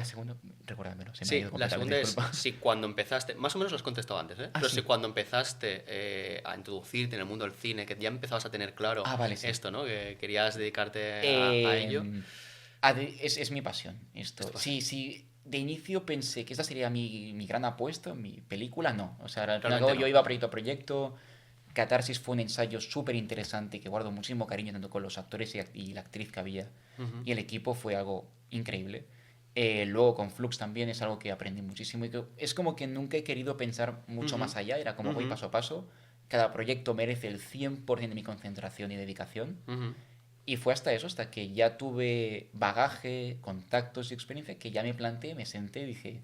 segunda, recuérdamelo, se me ha Sí, ido la segunda completamente, es disculpa. si cuando empezaste, más o menos lo has contestado antes, ¿eh? Ah, Pero sí. si cuando empezaste a introducirte en el mundo del cine, que ya empezabas a tener claro Ah, vale, sí. esto, ¿no? Que querías dedicarte a ello. Es mi pasión esto. Es tu pasión. Sí, de inicio pensé que esta sería mi gran apuesta, mi película, no. O sea, al fin y al Realmente cabo no. yo iba proyecto a proyecto. Catarsis fue un ensayo súper interesante que guardo muchísimo cariño tanto con los actores y la actriz que había. Ujú. Y el equipo fue algo increíble. Luego con Flux también es algo que aprendí muchísimo. Y que es como que nunca he querido pensar mucho Ujú. más allá. Era como voy Ujú. paso a paso. Cada proyecto merece el 100% de mi concentración y dedicación. Ujú. Y fue hasta eso, hasta que ya tuve bagaje, contactos y experiencia, que ya me planteé, me senté y dije,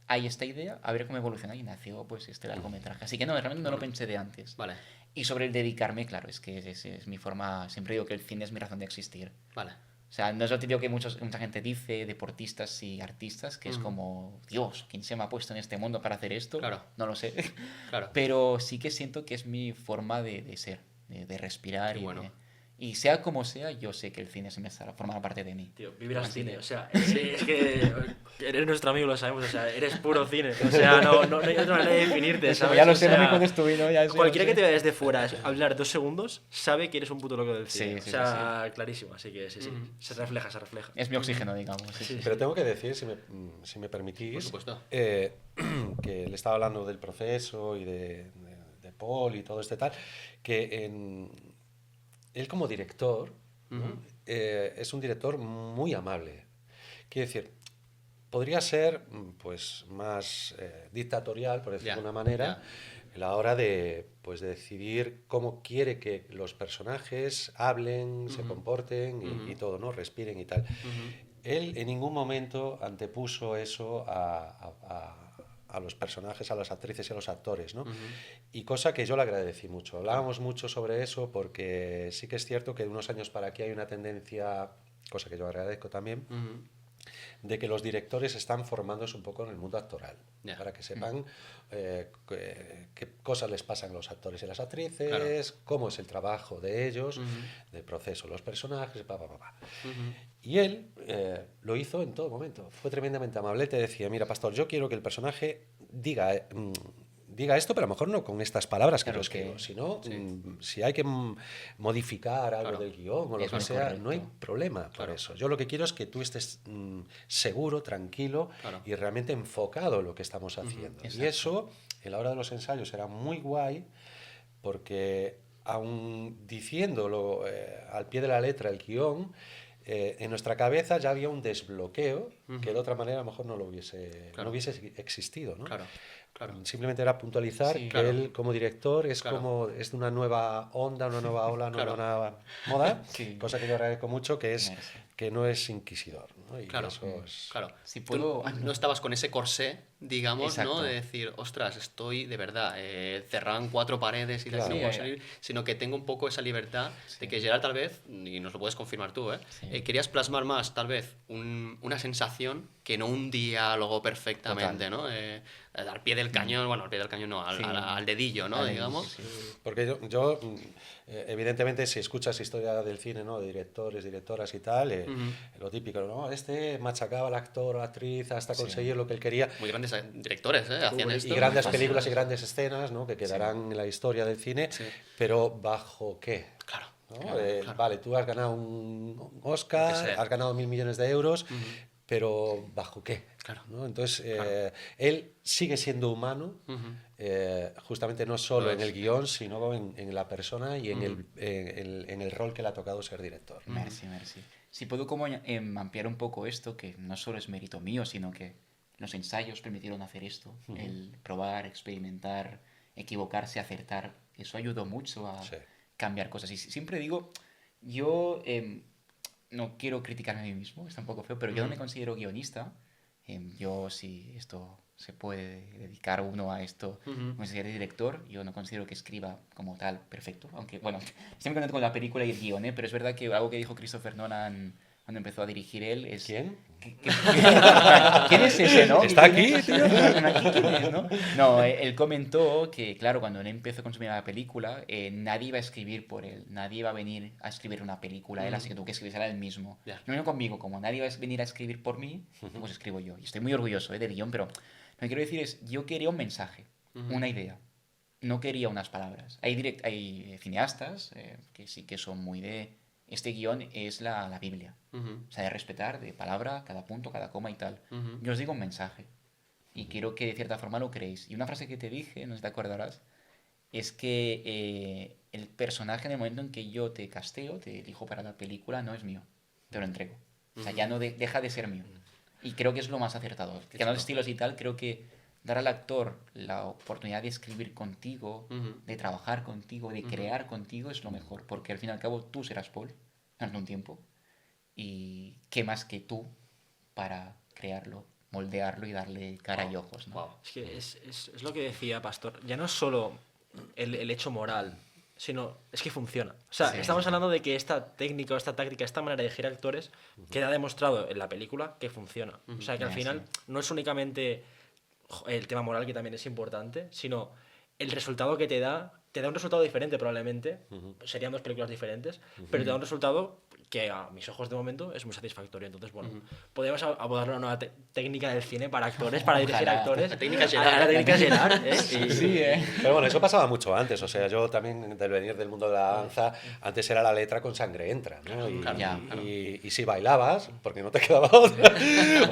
hay esta idea, a ver cómo evoluciona, y nació pues este largometraje. Así que no, realmente no lo pensé de antes. Vale, Y sobre el dedicarme, claro, es que es mi forma, siempre digo que el cine es mi razón de existir. vale. O sea, no es lo típico que mucha gente dice, deportistas y artistas, que es como, Dios, ¿quién se me ha puesto en este mundo para hacer esto? Claro. No lo sé. Claro. Pero sí que siento que es mi forma de ser, de respirar. Qué Y, bueno. y sea como sea, yo sé que el cine se me estará formando parte de mí. Tío, vivirás Así cine, que- o sea, es que eres nuestro amigo, lo sabemos, o sea, eres puro cine, o sea, no hay otra manera de definirte, ¿sabes? Ya lo O sé, no me sea, cuentes tú, ¿no? Ya sé, cualquiera lo que sé. te vea desde fuera hablar 2 segundos sabe que eres un puto loco del cine, Sí, o sea, clarísimo, así que sí, se refleja, se refleja. Es mi oxígeno, digamos. Sí, sí. Pero tengo que decir, si me permitís, Por supuesto. que le estaba hablando del proceso y de Paul y todo este tal, que él como director, ¿no? Es un director muy amable. Quiero decir, podría ser pues más dictatorial, por decirlo Ya, de una manera, ya. a la hora de, pues, de decidir cómo quiere que los personajes hablen, se comporten y todo, ¿no? Respiren y tal. Él en ningún momento antepuso eso a los personajes, a las actrices y a los actores, ¿no? Y cosa que yo le agradecí mucho. Hablábamos mucho sobre eso porque sí que es cierto que de unos años para aquí hay una tendencia, cosa que yo agradezco también, de que los directores están formándose un poco en el mundo actoral, Ya. para que sepan qué cosas les pasan a los actores y las actrices, Claro. cómo es el trabajo de ellos, del proceso, los personajes, pa. Y él lo hizo en todo momento. Fue tremendamente amable. Te decía, mira, pastor, yo quiero que el personaje diga esto, pero a lo mejor no con estas palabras que Claro yo escribo, que- sino sí. si hay que modificar algo Claro. del guión o lo Es que muy sea, correcto. no hay problema por Claro. eso. Yo lo que quiero es que tú estés seguro, tranquilo Claro. y realmente enfocado en lo que estamos haciendo. Y Exacto. eso, en la hora de los ensayos, era muy guay porque aun diciéndolo al pie de la letra el guión, en nuestra cabeza ya había un desbloqueo que de otra manera a lo mejor no Claro. hubiese existido, ¿no? Claro, claro. Simplemente era puntualizar Sí. que Claro. él como director es Claro. como es de una nueva onda, una nueva ola, una Claro. nueva moda, Sí. cosa que yo agradezco mucho, que es Merci. que no es inquisidor, ¿no? Y Claro, eso es... claro. Si Tú puedo- no estabas con ese corsé, digamos, Exacto. ¿no? De decir, ostras, estoy de verdad cerrado en 4 paredes y de aquí Claro. no puedo Sí, salir, sino que tengo un poco esa libertad de que Gerard tal vez, y nos lo puedes confirmar tú, Sí. querías plasmar más tal vez una sensación que no un diálogo perfectamente, ¿no? Al pie del cañón, bueno, al pie del cañón no, Sí. al dedillo, ¿no? Al dedillo, Digamos. sí, sí. Porque evidentemente, si escuchas historia del cine, ¿no? De directores, directoras y tal, lo típico, ¿no? Este machacaba al actor o la actriz hasta conseguir lo que él quería. Muy grandes directores, hacían Y esto. grandes películas y grandes escenas, ¿no? Que quedarán en la historia del cine, Sí. pero ¿bajo qué? Claro. ¿No? Claro, claro. Vale, tú has ganado un Oscar, Lo que sea. has ganado 1.000 millones de euros, pero ¿bajo qué? Claro. ¿No? Entonces, él sigue siendo humano, justamente no solo en el guión, sino en la persona y en el rol que le ha tocado ser director. Merci, merci. Si puedo como ampliar un poco esto, que no solo es mérito mío, sino que los ensayos permitieron hacer esto, el probar, experimentar, equivocarse, acertar, eso ayudó mucho a Sí. cambiar cosas. Y siempre digo, yo no quiero criticarme a mí mismo, está un poco feo, pero yo no me considero guionista. Yo, si esto se puede dedicar uno a esto, considero director, yo no considero que escriba como tal perfecto, aunque, bueno, siempre conecto con la película y el guion, pero es verdad que algo que dijo Christopher Nolan cuando empezó a dirigir él es... ¿Quién? ¿Quién es ese, no? ¿Está aquí, tío? ¿Aquí quién es, no? No, él comentó que, claro, cuando él empezó a consumir la película, nadie iba a escribir por él, nadie iba a venir a escribir una película, él, así que tuvo que escribirse él mismo. Ya. Lo mismo conmigo, como nadie va a venir a escribir por mí, pues escribo yo. Y estoy muy orgulloso del guión, pero lo que quiero decir es, yo quería un mensaje, una idea. No quería unas palabras. Hay cineastas que sí que son muy de... Este guión es la Biblia. O sea, de respetar, de palabra, cada punto, cada coma y tal. Yo os digo un mensaje. Y quiero que de cierta forma lo creéis. Y una frase que te dije, no sé si te acordarás, es que el personaje en el momento en que yo te casteo, te elijo para la película, no es mío. Te lo entrego. O sea, ya no deja de ser mío. Y creo que es lo más acertado. Que no de estilos y tal, creo que dar al actor la oportunidad de escribir contigo, de trabajar contigo, de crear contigo, es lo mejor. Porque al fin y al cabo tú serás Paul durante un tiempo. Y qué más que tú para crearlo, moldearlo y darle cara y ojos, ¿no? Wow. Es que es lo que decía Pastor. Ya no es solo el hecho moral, sino es que funciona. O sea, Sí. estamos hablando de que esta técnica o esta táctica, esta manera de elegir actores, queda demostrado en la película que funciona. O sea, que al Ya, final sí. no es únicamente el tema moral, que también es importante, sino el resultado que te da un resultado diferente probablemente. Serían dos películas diferentes, pero te da un resultado que a mis ojos de momento es muy satisfactorio. Entonces, bueno, podríamos abordar una nueva técnica del cine para actores, para dirigir Ojalá. actores. La técnica Gerard. La técnica Gerard, ¿eh? Y- Sí, ¿eh? Pero bueno, eso pasaba mucho antes, o sea, yo también del venir del mundo de la danza, antes era la letra con sangre entra, ¿no? Y, Claro, ya. y si bailabas, porque no te quedaba otra,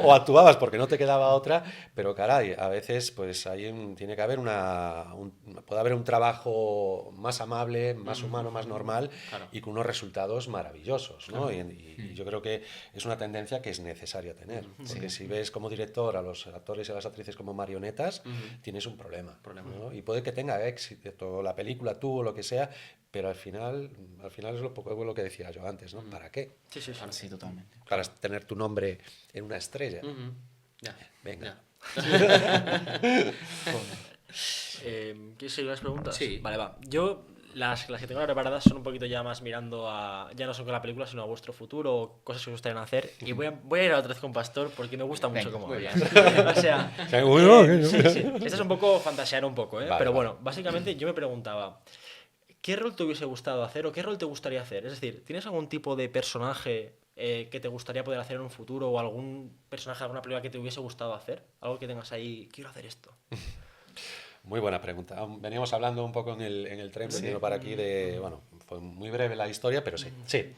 o actuabas porque no te quedaba otra, pero caray, a veces pues tiene que haber puede haber un trabajo más amable, más humano, más normal, Claro. y con unos resultados maravillosos, ¿no? Y yo creo que es una tendencia que es necesaria tener, porque si ves como director a los actores y a las actrices como marionetas, tienes un problema, ¿no? Y puede que tenga éxito la película, tú o lo que sea, pero al final es lo que decía yo antes, ¿no? ¿Para qué? Sí, sí, sí. Sí, totalmente. Para tener tu nombre en una estrella. Ya. Venga. Ya. ¿Quieres seguir las preguntas? Sí. Vale, va. Yo, las que tengo ahora preparadas son un poquito ya más mirando a... Ya no son con la película, sino a vuestro futuro o cosas que os gustarían hacer. Y voy a ir otra vez con Pastor porque me gusta mucho Venga, cómo muy habla. O sea... Uy, no, sí, sí. Esta es un poco fantasear un poco, ¿eh? Vale, Pero vale. bueno, básicamente yo me preguntaba... ¿Qué rol te hubiese gustado hacer o qué rol te gustaría hacer? Es decir, ¿tienes algún tipo de personaje que te gustaría poder hacer en un futuro o algún personaje de alguna película que te hubiese gustado hacer? Algo que tengas ahí, quiero hacer esto. Muy buena pregunta. Veníamos hablando un poco en el tren venido para aquí de, bueno, fue muy breve la historia, pero sí. Sí.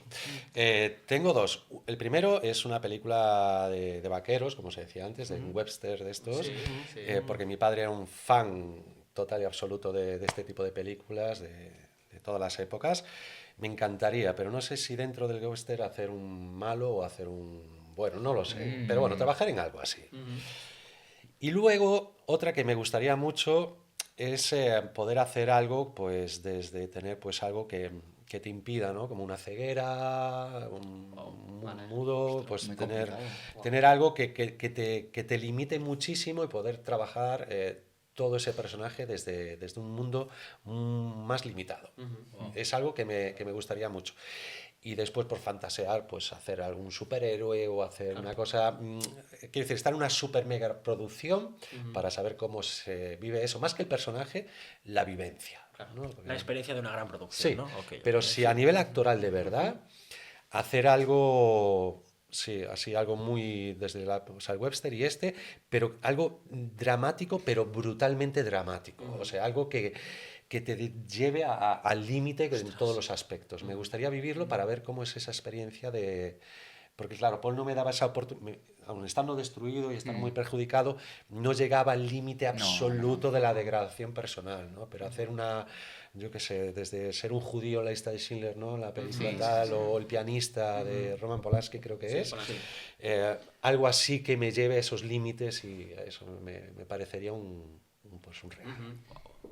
Tengo dos. El primero es una película de vaqueros, como se decía antes, de un Webster de estos, Sí, sí. porque mi padre era un fan total y absoluto de este tipo de películas, de todas las épocas. Me encantaría, pero no sé si dentro del Webster hacer un malo o hacer un... Bueno, no lo sé. Pero bueno, trabajar en algo así. Y luego, otra que me gustaría mucho es poder hacer algo, pues desde tener pues algo que te impida, ¿no? Como una ceguera, un vale. mudo, pues muy tener, complicado. tener algo que te limite muchísimo y poder trabajar todo ese personaje desde un mundo más limitado. Es algo que me gustaría mucho. Y después, por fantasear, pues hacer algún superhéroe o hacer una cosa... quiero decir, estar en una super mega producción para saber cómo se vive eso. Más que el personaje, la vivencia. ¿no? Porque- La experiencia de una gran producción, Sí, ¿no? Ok, pero ok. si a nivel actoral de verdad, hacer algo... Sí, así algo muy desde o sea, el Webster y pero algo dramático, pero brutalmente dramático. O sea, algo que te lleve al límite en todos los aspectos. Me gustaría vivirlo para ver cómo es esa experiencia de... Porque claro, Paul no me daba esa oportunidad, aun estando destruido y estando muy perjudicado, no llegaba al límite absoluto de la degradación personal, ¿no? Pero hacer una, yo qué sé, desde ser un judío en la lista de Schindler, ¿no? La película Sí, tal, o El pianista de Roman Polanski creo que es. Polanski. Algo así que me lleve a esos límites y eso me parecería pues un regalo.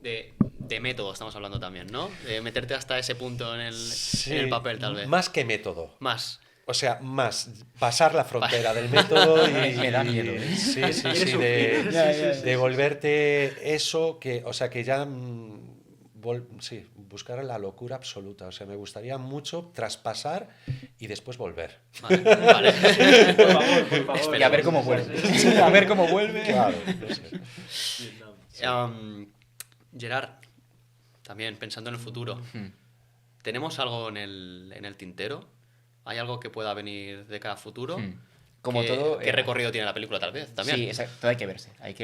De método estamos hablando también, ¿no? De meterte hasta ese punto en el papel, tal vez. Más que método. Más. O sea, más pasar la frontera del método y... Me da miedo, ¿eh? Sí, sí, sí, de volverte eso que... O sea, que ya... sí, buscar la locura absoluta. O sea, me gustaría mucho traspasar y después volver. Vale. Vale. Por favor. Y a ver cómo vuelve. A ver cómo vuelve. Claro, no sé. Gerard, también pensando en el futuro, ¿tenemos algo en el tintero? ¿Hay algo que pueda venir de cara a futuro? Como ¿Qué, todo, ¿Qué recorrido tiene la película, tal vez? También. Sí, exacto, todo hay que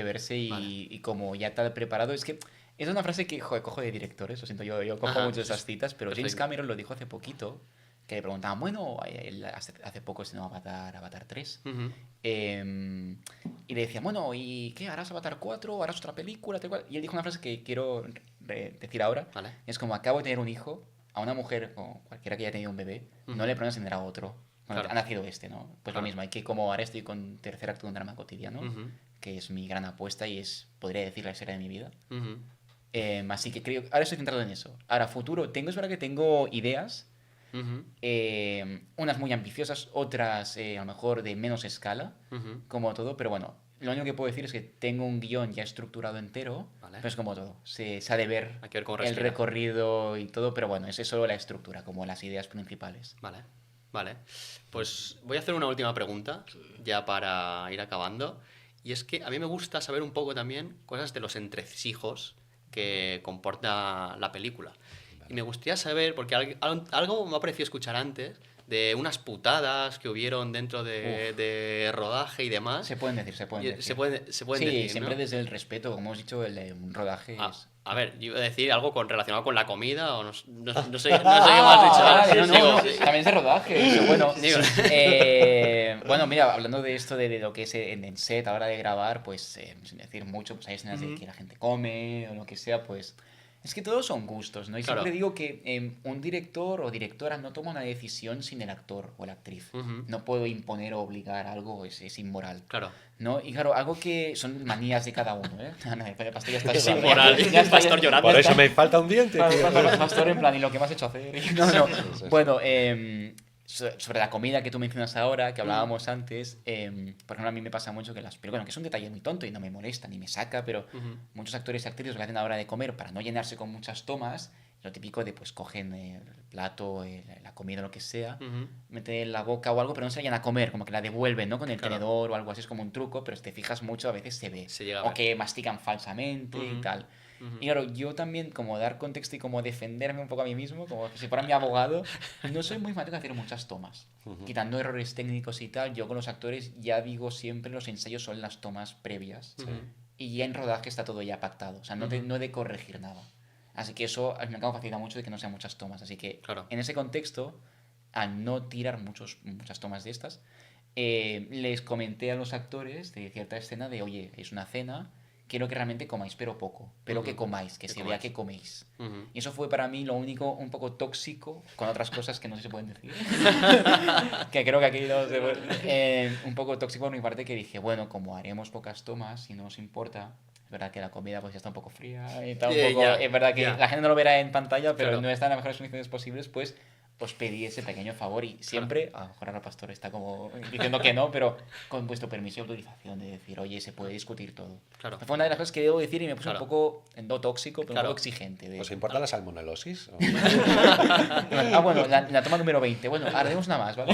verse y, Vale. y como ya está preparado, es que es una frase que joder, cojo de directores, lo siento, yo cojo Ajá, mucho esas citas, pero James perfecto. Cameron lo dijo hace poquito, que le preguntaban, bueno, él hace poco estrenó Avatar 3, Ujú. y le decían, bueno, ¿y qué? ¿Harás Avatar 4? ¿Harás otra película? Tal cual? Y él dijo una frase que quiero decir ahora, Vale. es como, acabo de tener un hijo, a una mujer o cualquiera que haya tenido un bebé, no le pones tener a otro. Bueno, Claro. ha nacido este, ¿no? Pues Claro. lo mismo, hay que como ahora estoy con tercer acto de un drama cotidiano, Ujú. que es mi gran apuesta y es, podría decir, la historia de mi vida. Ujú. Así que creo, ahora estoy centrado en eso. Ahora, futuro, es verdad que tengo ideas, Ujú, Unas muy ambiciosas, otras a lo mejor de menos escala, ujú. como todo, pero bueno, lo único que puedo decir es que tengo un guión ya estructurado entero, Vale. pero es como todo, se ha de ver Hay que ver cómo el respira. recorrido y todo, pero bueno, esa es solo la estructura, como las ideas principales. Vale, vale. Pues voy a hacer una última pregunta, ya para ir acabando. Y es que a mí me gusta saber un poco también cosas de los entresijos que comporta la película. Y me gustaría saber, porque algo me ha parecido escuchar antes, de unas putadas que hubieron dentro de rodaje y demás. Se pueden decir, se pueden Y decir. se pueden Sí, decir, siempre ¿no? desde el respeto, como hemos dicho, un rodaje es... A ver, yo iba a decir algo relacionado con la comida o no sé, no sé qué me has dicho. Vale, Sí, no, no, digo, no, sí. también es de rodaje, eso, bueno. Digo- Bueno, mira, hablando de esto de lo que es en set a la hora de grabar, pues sin decir mucho, pues hay escenas de Ujú. que la gente come o lo que sea, pues es que todos son gustos, ¿no? Y Claro. siempre digo que un director o directora no toma una decisión sin el actor o la actriz. Ujú. No puedo imponer o obligar algo, es inmoral. Claro. ¿No? Y claro, algo que son manías de cada uno, ¿eh? El pastor ya está Es llorando. inmoral. Ya está, Pastor llorando. Por eso me falta un diente, tío. Pastor en plan, ¿y lo que me has hecho hacer? No, no. Sí. Bueno, sobre la comida que tú mencionas ahora, que hablábamos antes, por ejemplo, a mí me pasa mucho que las películas, que es un detalle muy tonto y no me molesta ni me saca, pero Ujú. muchos actores y actrices lo que hacen a la hora de comer para no llenarse con muchas tomas, lo típico de pues cogen el plato, la comida, lo que sea, Ujú. meten en la boca o algo, pero no se vayan a comer, como que la devuelven, ¿no? Con el Claro. tenedor o algo así, es como un truco, pero si te fijas mucho, a veces se ve. Se llega a O ver. que mastican falsamente y Ujú. tal. Ujú. Y claro, yo también, como dar contexto y como defenderme un poco a mí mismo, como si fuera mi abogado, no soy muy fanático de hacer muchas tomas. Quitando errores técnicos y tal, yo con los actores ya digo siempre los ensayos son las tomas previas. Ujú. Y ya en rodaje está todo ya pactado. O sea, no he de corregir nada. Así que eso al fin y al cabo facilita mucho de que no sean muchas tomas. Así que Claro. en ese contexto, al no tirar muchas tomas de estas, les comenté a los actores de cierta escena de, oye, es una cena, quiero que realmente comáis, pero poco, pero que comáis, que Que se comáis. vea que coméis. Ujú. Y eso fue para mí lo único un poco tóxico, con otras cosas que no sé si se pueden decir. Que creo que aquí no se puede. Un poco tóxico por mi parte, que dije, bueno, como haremos pocas tomas, si no nos importa. Es verdad que la comida pues ya está un poco fría y está un poco... Ya, es verdad que ya. la gente no lo verá en pantalla, pero Claro. no está en las mejores condiciones posibles, pues os pedí ese pequeño favor y siempre, a lo mejor ahora Pastor está como diciendo que no, pero con vuestro permiso y autorización de decir, oye, se puede discutir todo. Claro. Fue una de las cosas que debo decir y me puse Claro. un poco, no tóxico, pero Claro. un poco exigente. De, ¿Os importa la salmonelosis? bueno, la toma número 20. Bueno, haremos una más, ¿vale?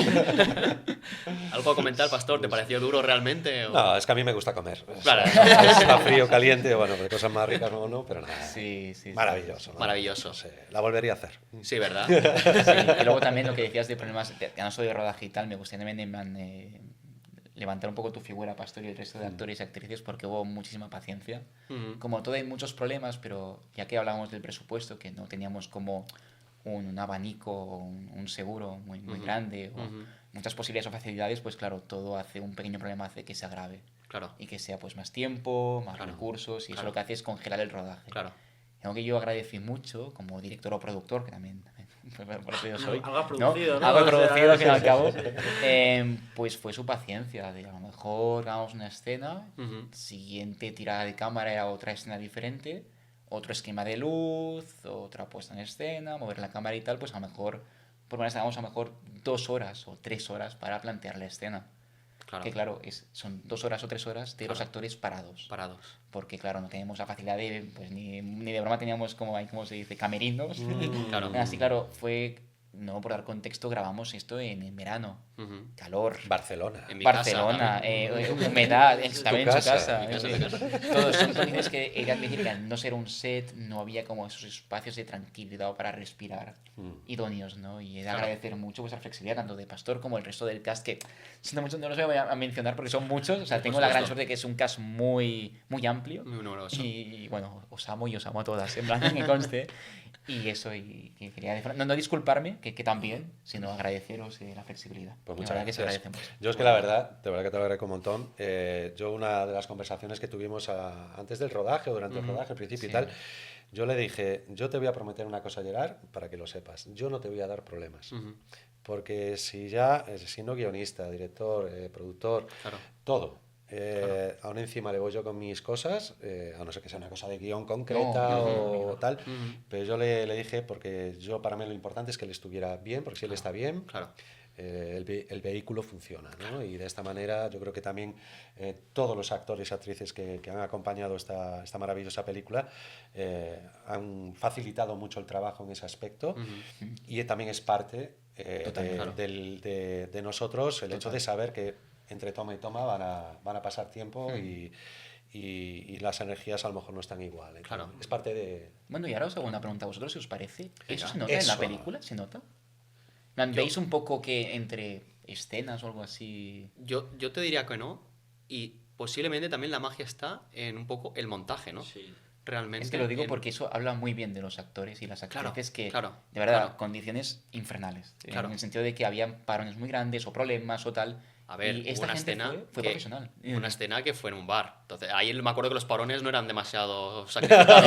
¿Algo a comentar, Pastor? ¿Te pareció duro realmente? o- No, es que a mí me gusta comer. Claro. Está frío, caliente, bueno, de cosas más ricas no, pero nada. Sí, sí. Maravilloso. Maravilloso. Sí, la volvería a hacer. Sí, ¿verdad? Sí, y luego también lo que decías de problemas, ya no soy de rodaje y tal, me gustaría también levantar un poco tu figura, Pastor, y el resto de actores y actrices, porque hubo muchísima paciencia. Ujú. Como todo, hay muchos problemas, pero ya que hablábamos del presupuesto, que no teníamos como un abanico, un seguro muy grande, o Ujú. muchas posibilidades o facilidades, pues claro, todo hace un pequeño problema, hace que se agrave. Claro, Y que sea pues más tiempo, más Claro. recursos, y eso Claro. lo que hace es congelar el rodaje. claro. Algo que yo agradecí mucho como director o productor, que también por eso yo soy. Algo ha producido, ¿no? Algo he O sea, producido al fin y al sí, cabo. sí, Pues fue su paciencia. De a lo mejor grabamos una escena, Ujú. siguiente tirada de cámara era otra escena diferente, otro esquema de luz, otra puesta en escena, mover la cámara y tal, pues a lo mejor, por una estábamos a lo mejor 2 horas o 3 horas para plantear la escena. Claro. Que claro, son 2 horas o 3 horas de los Claro. actores parados. Parados. Porque claro, no teníamos la facilidad de, pues ni de broma teníamos como, como se dice, camerinos. Claro. Así claro, no por dar contexto, grabamos esto en verano. Ujú. Calor. Barcelona. En mi Barcelona, casa, humedad, también en su casa, casa. mi casa, sí. mi casa. Todos son condiciones que hay que admitir que al no ser un set, no había como esos espacios de tranquilidad para respirar idóneos, ¿no? Y he de Claro. agradecer mucho vuestra flexibilidad, tanto de Pastor como el resto del cast, que siento mucho, no los voy a mencionar porque son muchos, o sea, tengo la gran supuesto. suerte de que es un cast muy, muy amplio. Muy numeroso. Y bueno, os amo y os amo a todas, en plan, que conste. Y eso, y que quería no disculparme, que también, sino agradeceros la flexibilidad. Pues La muchas verdad que se gracias. agradece mucho. Yo es que la verdad, de verdad que te lo agradezco un montón. Yo una de las conversaciones que tuvimos antes del rodaje o durante el rodaje, al principio y Sí. tal, yo le dije, yo te voy a prometer una cosa, Gerard, para que lo sepas. Yo no te voy a dar problemas. Ujú. Porque si ya, siendo guionista, director, productor, Claro. todo, aún encima le voy yo con mis cosas, a no ser que sea una cosa de guión concreta No, o tal, pero yo le dije, porque yo para mí lo importante es que él estuviera bien, porque si él está bien, Claro. el vehículo funciona, ¿no? Y de esta manera yo creo que también todos los actores y actrices que han acompañado esta maravillosa película han facilitado mucho el trabajo en ese aspecto y también es parte de nosotros el hecho de saber que entre toma y toma van a pasar tiempo y las energías a lo mejor no están igual. Claro. Es parte de... Bueno, y ahora os hago una pregunta a vosotros, si os parece. ¿Eso Venga. se nota en la Eso. película? ¿Se nota? ¿Veis un poco que entre escenas o algo así? Yo te diría que no, y posiblemente también la magia está en un poco el montaje, ¿no? Sí. Realmente. Es que lo digo porque eso habla muy bien de los actores y las Claro, actrices que, claro, de verdad, claro. condiciones infernales. Claro. En el sentido de que habían parones muy grandes o problemas o tal. A ver, y hubo esta una gente escena fue profesional. Una escena que fue en un bar. Entonces, ahí me acuerdo que los parones no eran demasiado sacrificados.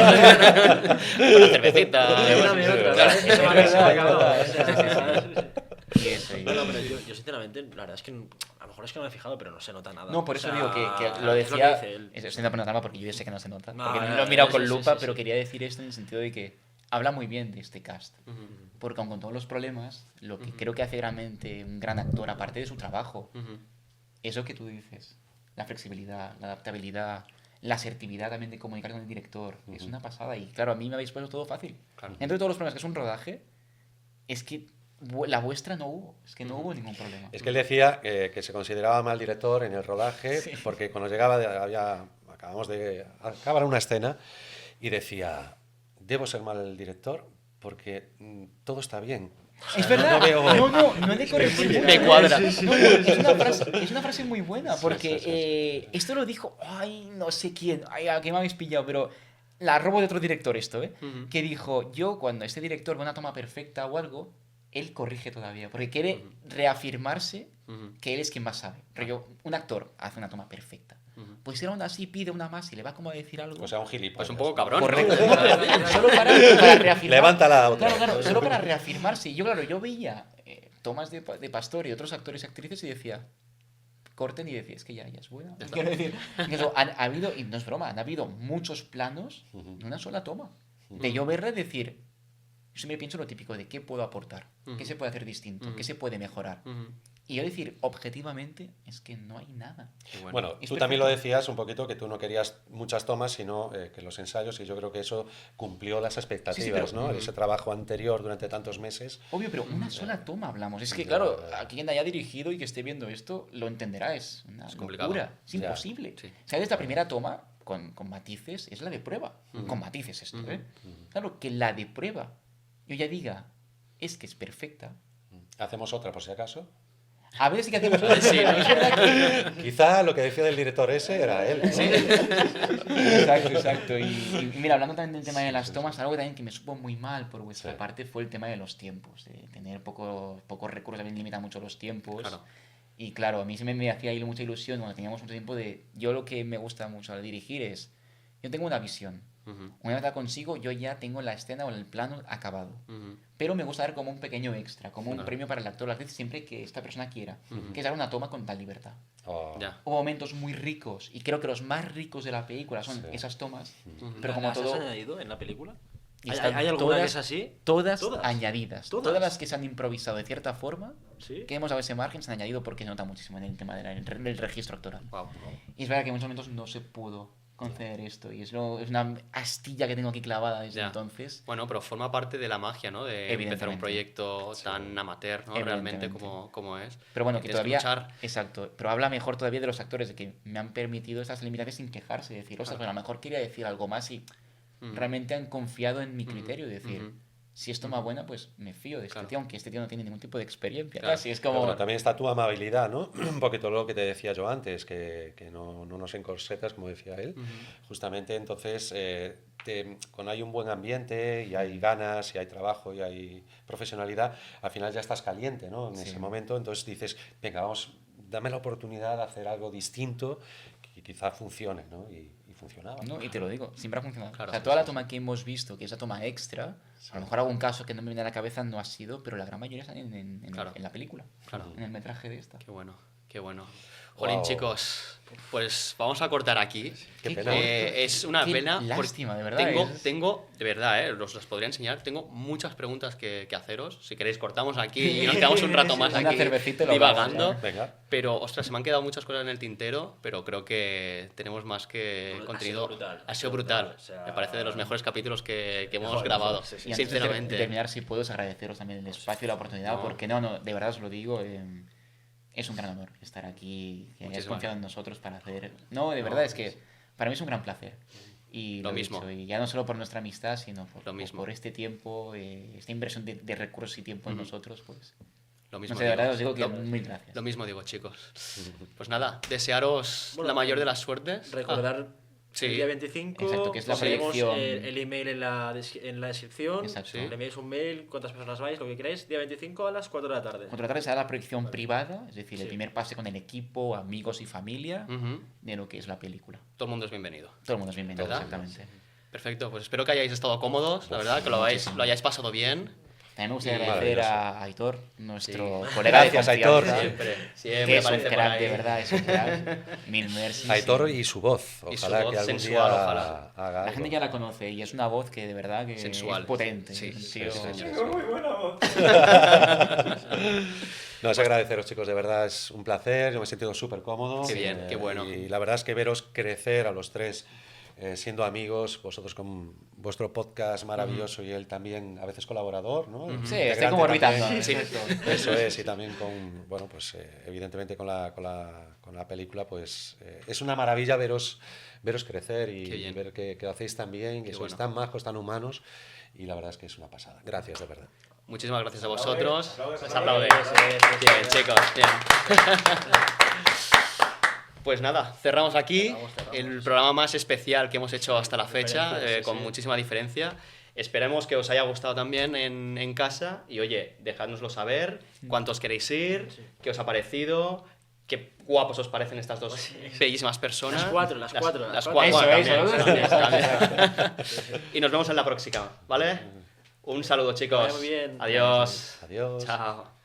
Una cervecita. Dame otra, Claro. ¿sabes? Eso vale, Es eso me verdad, acaba, es o sea, verdad. Y eso, y- No, pero yo sinceramente, la verdad es que a lo mejor es que no me he fijado, pero no se nota nada. No, por O eso sea, digo que lo es decía. dice él. Estoy dando trama porque yo ya sé que no se nota. No, Porque no, lo he mirado sí, con sí, lupa, sí, pero sí. quería decir esto en el sentido de que habla muy bien de este cast. Ujú, Porque aun con todos los problemas, lo que creo que hace realmente un gran actor, aparte de su trabajo, ujú. eso que tú dices, la flexibilidad, la adaptabilidad, la asertividad también de comunicar con el director, es una pasada. Y claro, a mí me habéis puesto todo fácil. Claro. Entre todos los problemas que es un rodaje, es que la vuestra no hubo, es que no hubo ningún problema. Es que él decía que se consideraba mal director en el rodaje Sí. porque cuando llegaba, acabamos de acabar una escena y decía, debo ser mal director porque todo está bien. O sea, Es verdad, no veo- no he de corregir. Me cuadra. No, es una frase muy buena, porque esto lo dijo, ay, no sé quién, ay, a qué me habéis pillado, pero la robo de otro director esto, ¿eh? Ujú. Que dijo, yo cuando este director ve una toma perfecta o algo, él corrige todavía, porque quiere reafirmarse Ujú. que él es quien más sabe. Rollo, un actor hace una toma perfecta. Ujú. Pues si aún así pide una más y le va como a decir algo. O sea, un gilipollas. Pues un poco cabrón, ¿no? Correcto. Solo para reafirmar. Levanta la otra. Claro, solo para reafirmarse. Y yo veía tomas de Pastor y otros actores y actrices y decía, corten y decía, es que ya es buena. Ya está. Quiero decir, que eso, ha habido, y no es broma, han habido muchos planos en una sola toma. De yo verla y decir, yo siempre pienso lo típico de qué puedo aportar, qué se puede hacer distinto, qué se puede mejorar. Ujú. Y yo decir, objetivamente, es que no hay nada. Qué Bueno, Es tú también lo perfecto. decías un poquito, que tú no querías muchas tomas, sino que los ensayos, y yo creo que eso cumplió las expectativas, pero- ¿no? Ese trabajo anterior durante tantos meses. Obvio, pero una sola toma hablamos. Es que, Ya, claro, ya. a quien haya dirigido y que esté viendo esto lo entenderá. Es una Es complicado. locura. Es Ya. imposible. Sí. ¿Sabes? La primera toma, con matices, es la de prueba. Con matices esto, ¿eh? Claro, que la de prueba yo ya diga, es que es perfecta. Hacemos otra, por si acaso. A ver si que hacemos Sí, ¿no? Es verdad que... Quizá lo que decía del director ese era él, ¿no? Exacto, exacto. Y mira, hablando también del tema de las tomas, algo también que me supo muy mal por vuestra Sí. parte fue el tema de los tiempos. De tener pocos recursos también limita mucho los tiempos. Claro. Y claro, a mí siempre me hacía mucha ilusión cuando teníamos mucho tiempo de... Yo lo que me gusta mucho al dirigir es... Yo tengo una visión. Ujú. Una vez la consigo, yo ya tengo la escena o el plano acabado. Ujú. Pero me gusta dar como un pequeño extra, como un Claro. premio para el actor o la actriz siempre que esta persona quiera. Que es dar una toma con tal libertad. Oh. Ya. Hubo momentos muy ricos, y creo que los más ricos de la película son Sí. esas tomas, Ujú. pero como ¿Las todo... has añadido en la película? y ¿Hay, están hay alguna todas- que es así? Todas, ¿Todas? añadidas. ¿Todas? Todas las que se han improvisado de cierta forma, ¿Sí? que hemos dado ese margen, se han añadido porque se nota muchísimo en el tema del registro actoral. Guau. Y es verdad que en muchos momentos no se pudo conceder esto, y es una astilla que tengo aquí clavada desde Ya. entonces. Bueno, pero forma parte de la magia, ¿no? De empezar un Evidentemente. proyecto tan amateur, ¿no? Realmente Evidentemente. como es. Pero bueno, Y que tienes todavía... luchar. Exacto. Pero habla mejor todavía de los actores, de que me han permitido estas limitaciones sin quejarse. Decir, ostras, pues a lo mejor quería decir algo más y realmente han confiado en mi criterio. Decir, Ujú. si es toma buena, pues me fío de este Claro. tío, aunque este tío no tiene ningún tipo de experiencia. Claro. Casi es Pero como... bueno, también está tu amabilidad, ¿no? Un poquito lo que te decía yo antes, que no nos encorsetas, como decía él. Justamente, entonces, cuando hay un buen ambiente y hay ganas y hay trabajo y hay profesionalidad, al final ya estás caliente, ¿no? En Sí. ese momento, entonces dices, venga, vamos, dame la oportunidad de hacer algo distinto que quizá funcione, ¿no? Y funcionaba. No, y te lo digo, siempre ha funcionado. Claro, o sea, sí, toda la sí, toma que hemos visto, que es la toma extra, a lo mejor algún caso que no me viene a la cabeza no ha sido, pero la gran mayoría están en Claro. la película, Claro. en el metraje de esta. Qué bueno, qué bueno. Jolín, Wow. chicos. Pues vamos a cortar aquí. Qué pena. Es una Qué pena. porque lástima, de verdad, Tengo, de verdad, os las podría enseñar. Tengo muchas preguntas que haceros. Si queréis, cortamos aquí y nos quedamos un rato más Una aquí cervecita y lo divagando. hablamos, Venga. Pero, ostras, se me han quedado muchas cosas en el tintero, pero creo que tenemos más que Ha sido contenido. brutal, Ha sido brutal. o sea, Me parece de los mejores capítulos que hemos Mejor, grabado, sí, sí. Y antes de sinceramente. terminar, si puedo, os agradeceros también el espacio y la oportunidad, No. porque de verdad os lo digo, es un gran honor estar aquí, que hayáis Muchísimas confiado en nosotros para hacer... No, de verdad, es que para mí es un gran placer. Y Lo he mismo. dicho, y ya no solo por nuestra amistad, sino Lo mismo. por este tiempo, esta inversión de recursos y tiempo en nosotros, pues... Lo mismo No sé, de verdad os digo que Lo- muy gracias. Lo mismo digo, chicos. Pues nada, desearos Bueno, la mayor de las suertes. Recordar sí. el día 25. Exacto, que es la os haremos proyección. el email en la descripción. Exacto. Sí. Le enviáis un mail, cuántas personas vais, lo que queráis. Día 25 a las 4 de la tarde. Contratar será la proyección privada, es decir, el Sí. primer pase con el equipo, amigos y familia Ujú. de lo que es la película. Todo el mundo es bienvenido. Todo el mundo es bienvenido, ¿Verdad? exactamente. Perfecto, pues espero que hayáis estado cómodos, la verdad, que lo hayáis pasado bien. También me gustaría Y- agradecer Maravilloso. a Aitor, nuestro Sí. colega de Gracias, Aitor. confianza, Siempre que es un aparece por crack, ahí. de verdad, es un crack. Mil merci. Aitor sí. y su voz. Y su Ojalá voz que algún sensual, día ojalá. haga La algo. gente ya la conoce y es una voz que de verdad que Sensual. es potente. Sí, es un sí, tío- sí, sí. Muy buena voz. No, es agradeceros, chicos, de verdad es un placer, yo me he sentido súper cómodo. Qué bien, qué bueno. Y la verdad es que veros crecer a los tres, siendo amigos, vosotros con vuestro podcast maravilloso y él también, a veces colaborador, ¿no? Sí, Integrante estoy como orbitando. también. Sí. Eso es, y también con, bueno, pues evidentemente con la película, pues es una maravilla veros crecer Qué y bien. ver que lo hacéis tan bien, que Qué sois bueno. tan majos, tan humanos, y la verdad es que es una pasada. Gracias, de verdad. Muchísimas gracias a vosotros. Aplaude, Les aplaude. aplaude. Bien, chicos, bien. Pues nada, cerramos aquí Cerramos. el programa más especial que hemos hecho hasta la fecha, Diferencia, sí, con sí. muchísima diferencia. Esperemos que os haya gustado también en casa y oye, dejádnoslo saber, cuántos queréis ir, qué os ha parecido, qué guapos os parecen estas dos bellísimas personas. Las cuatro, las cuatro. Las Eso, cuatro, eso, también, eso. también. Y nos vemos en la próxima, ¿vale? Un saludo, chicos. vaya muy bien. Adiós. Adiós. Chao.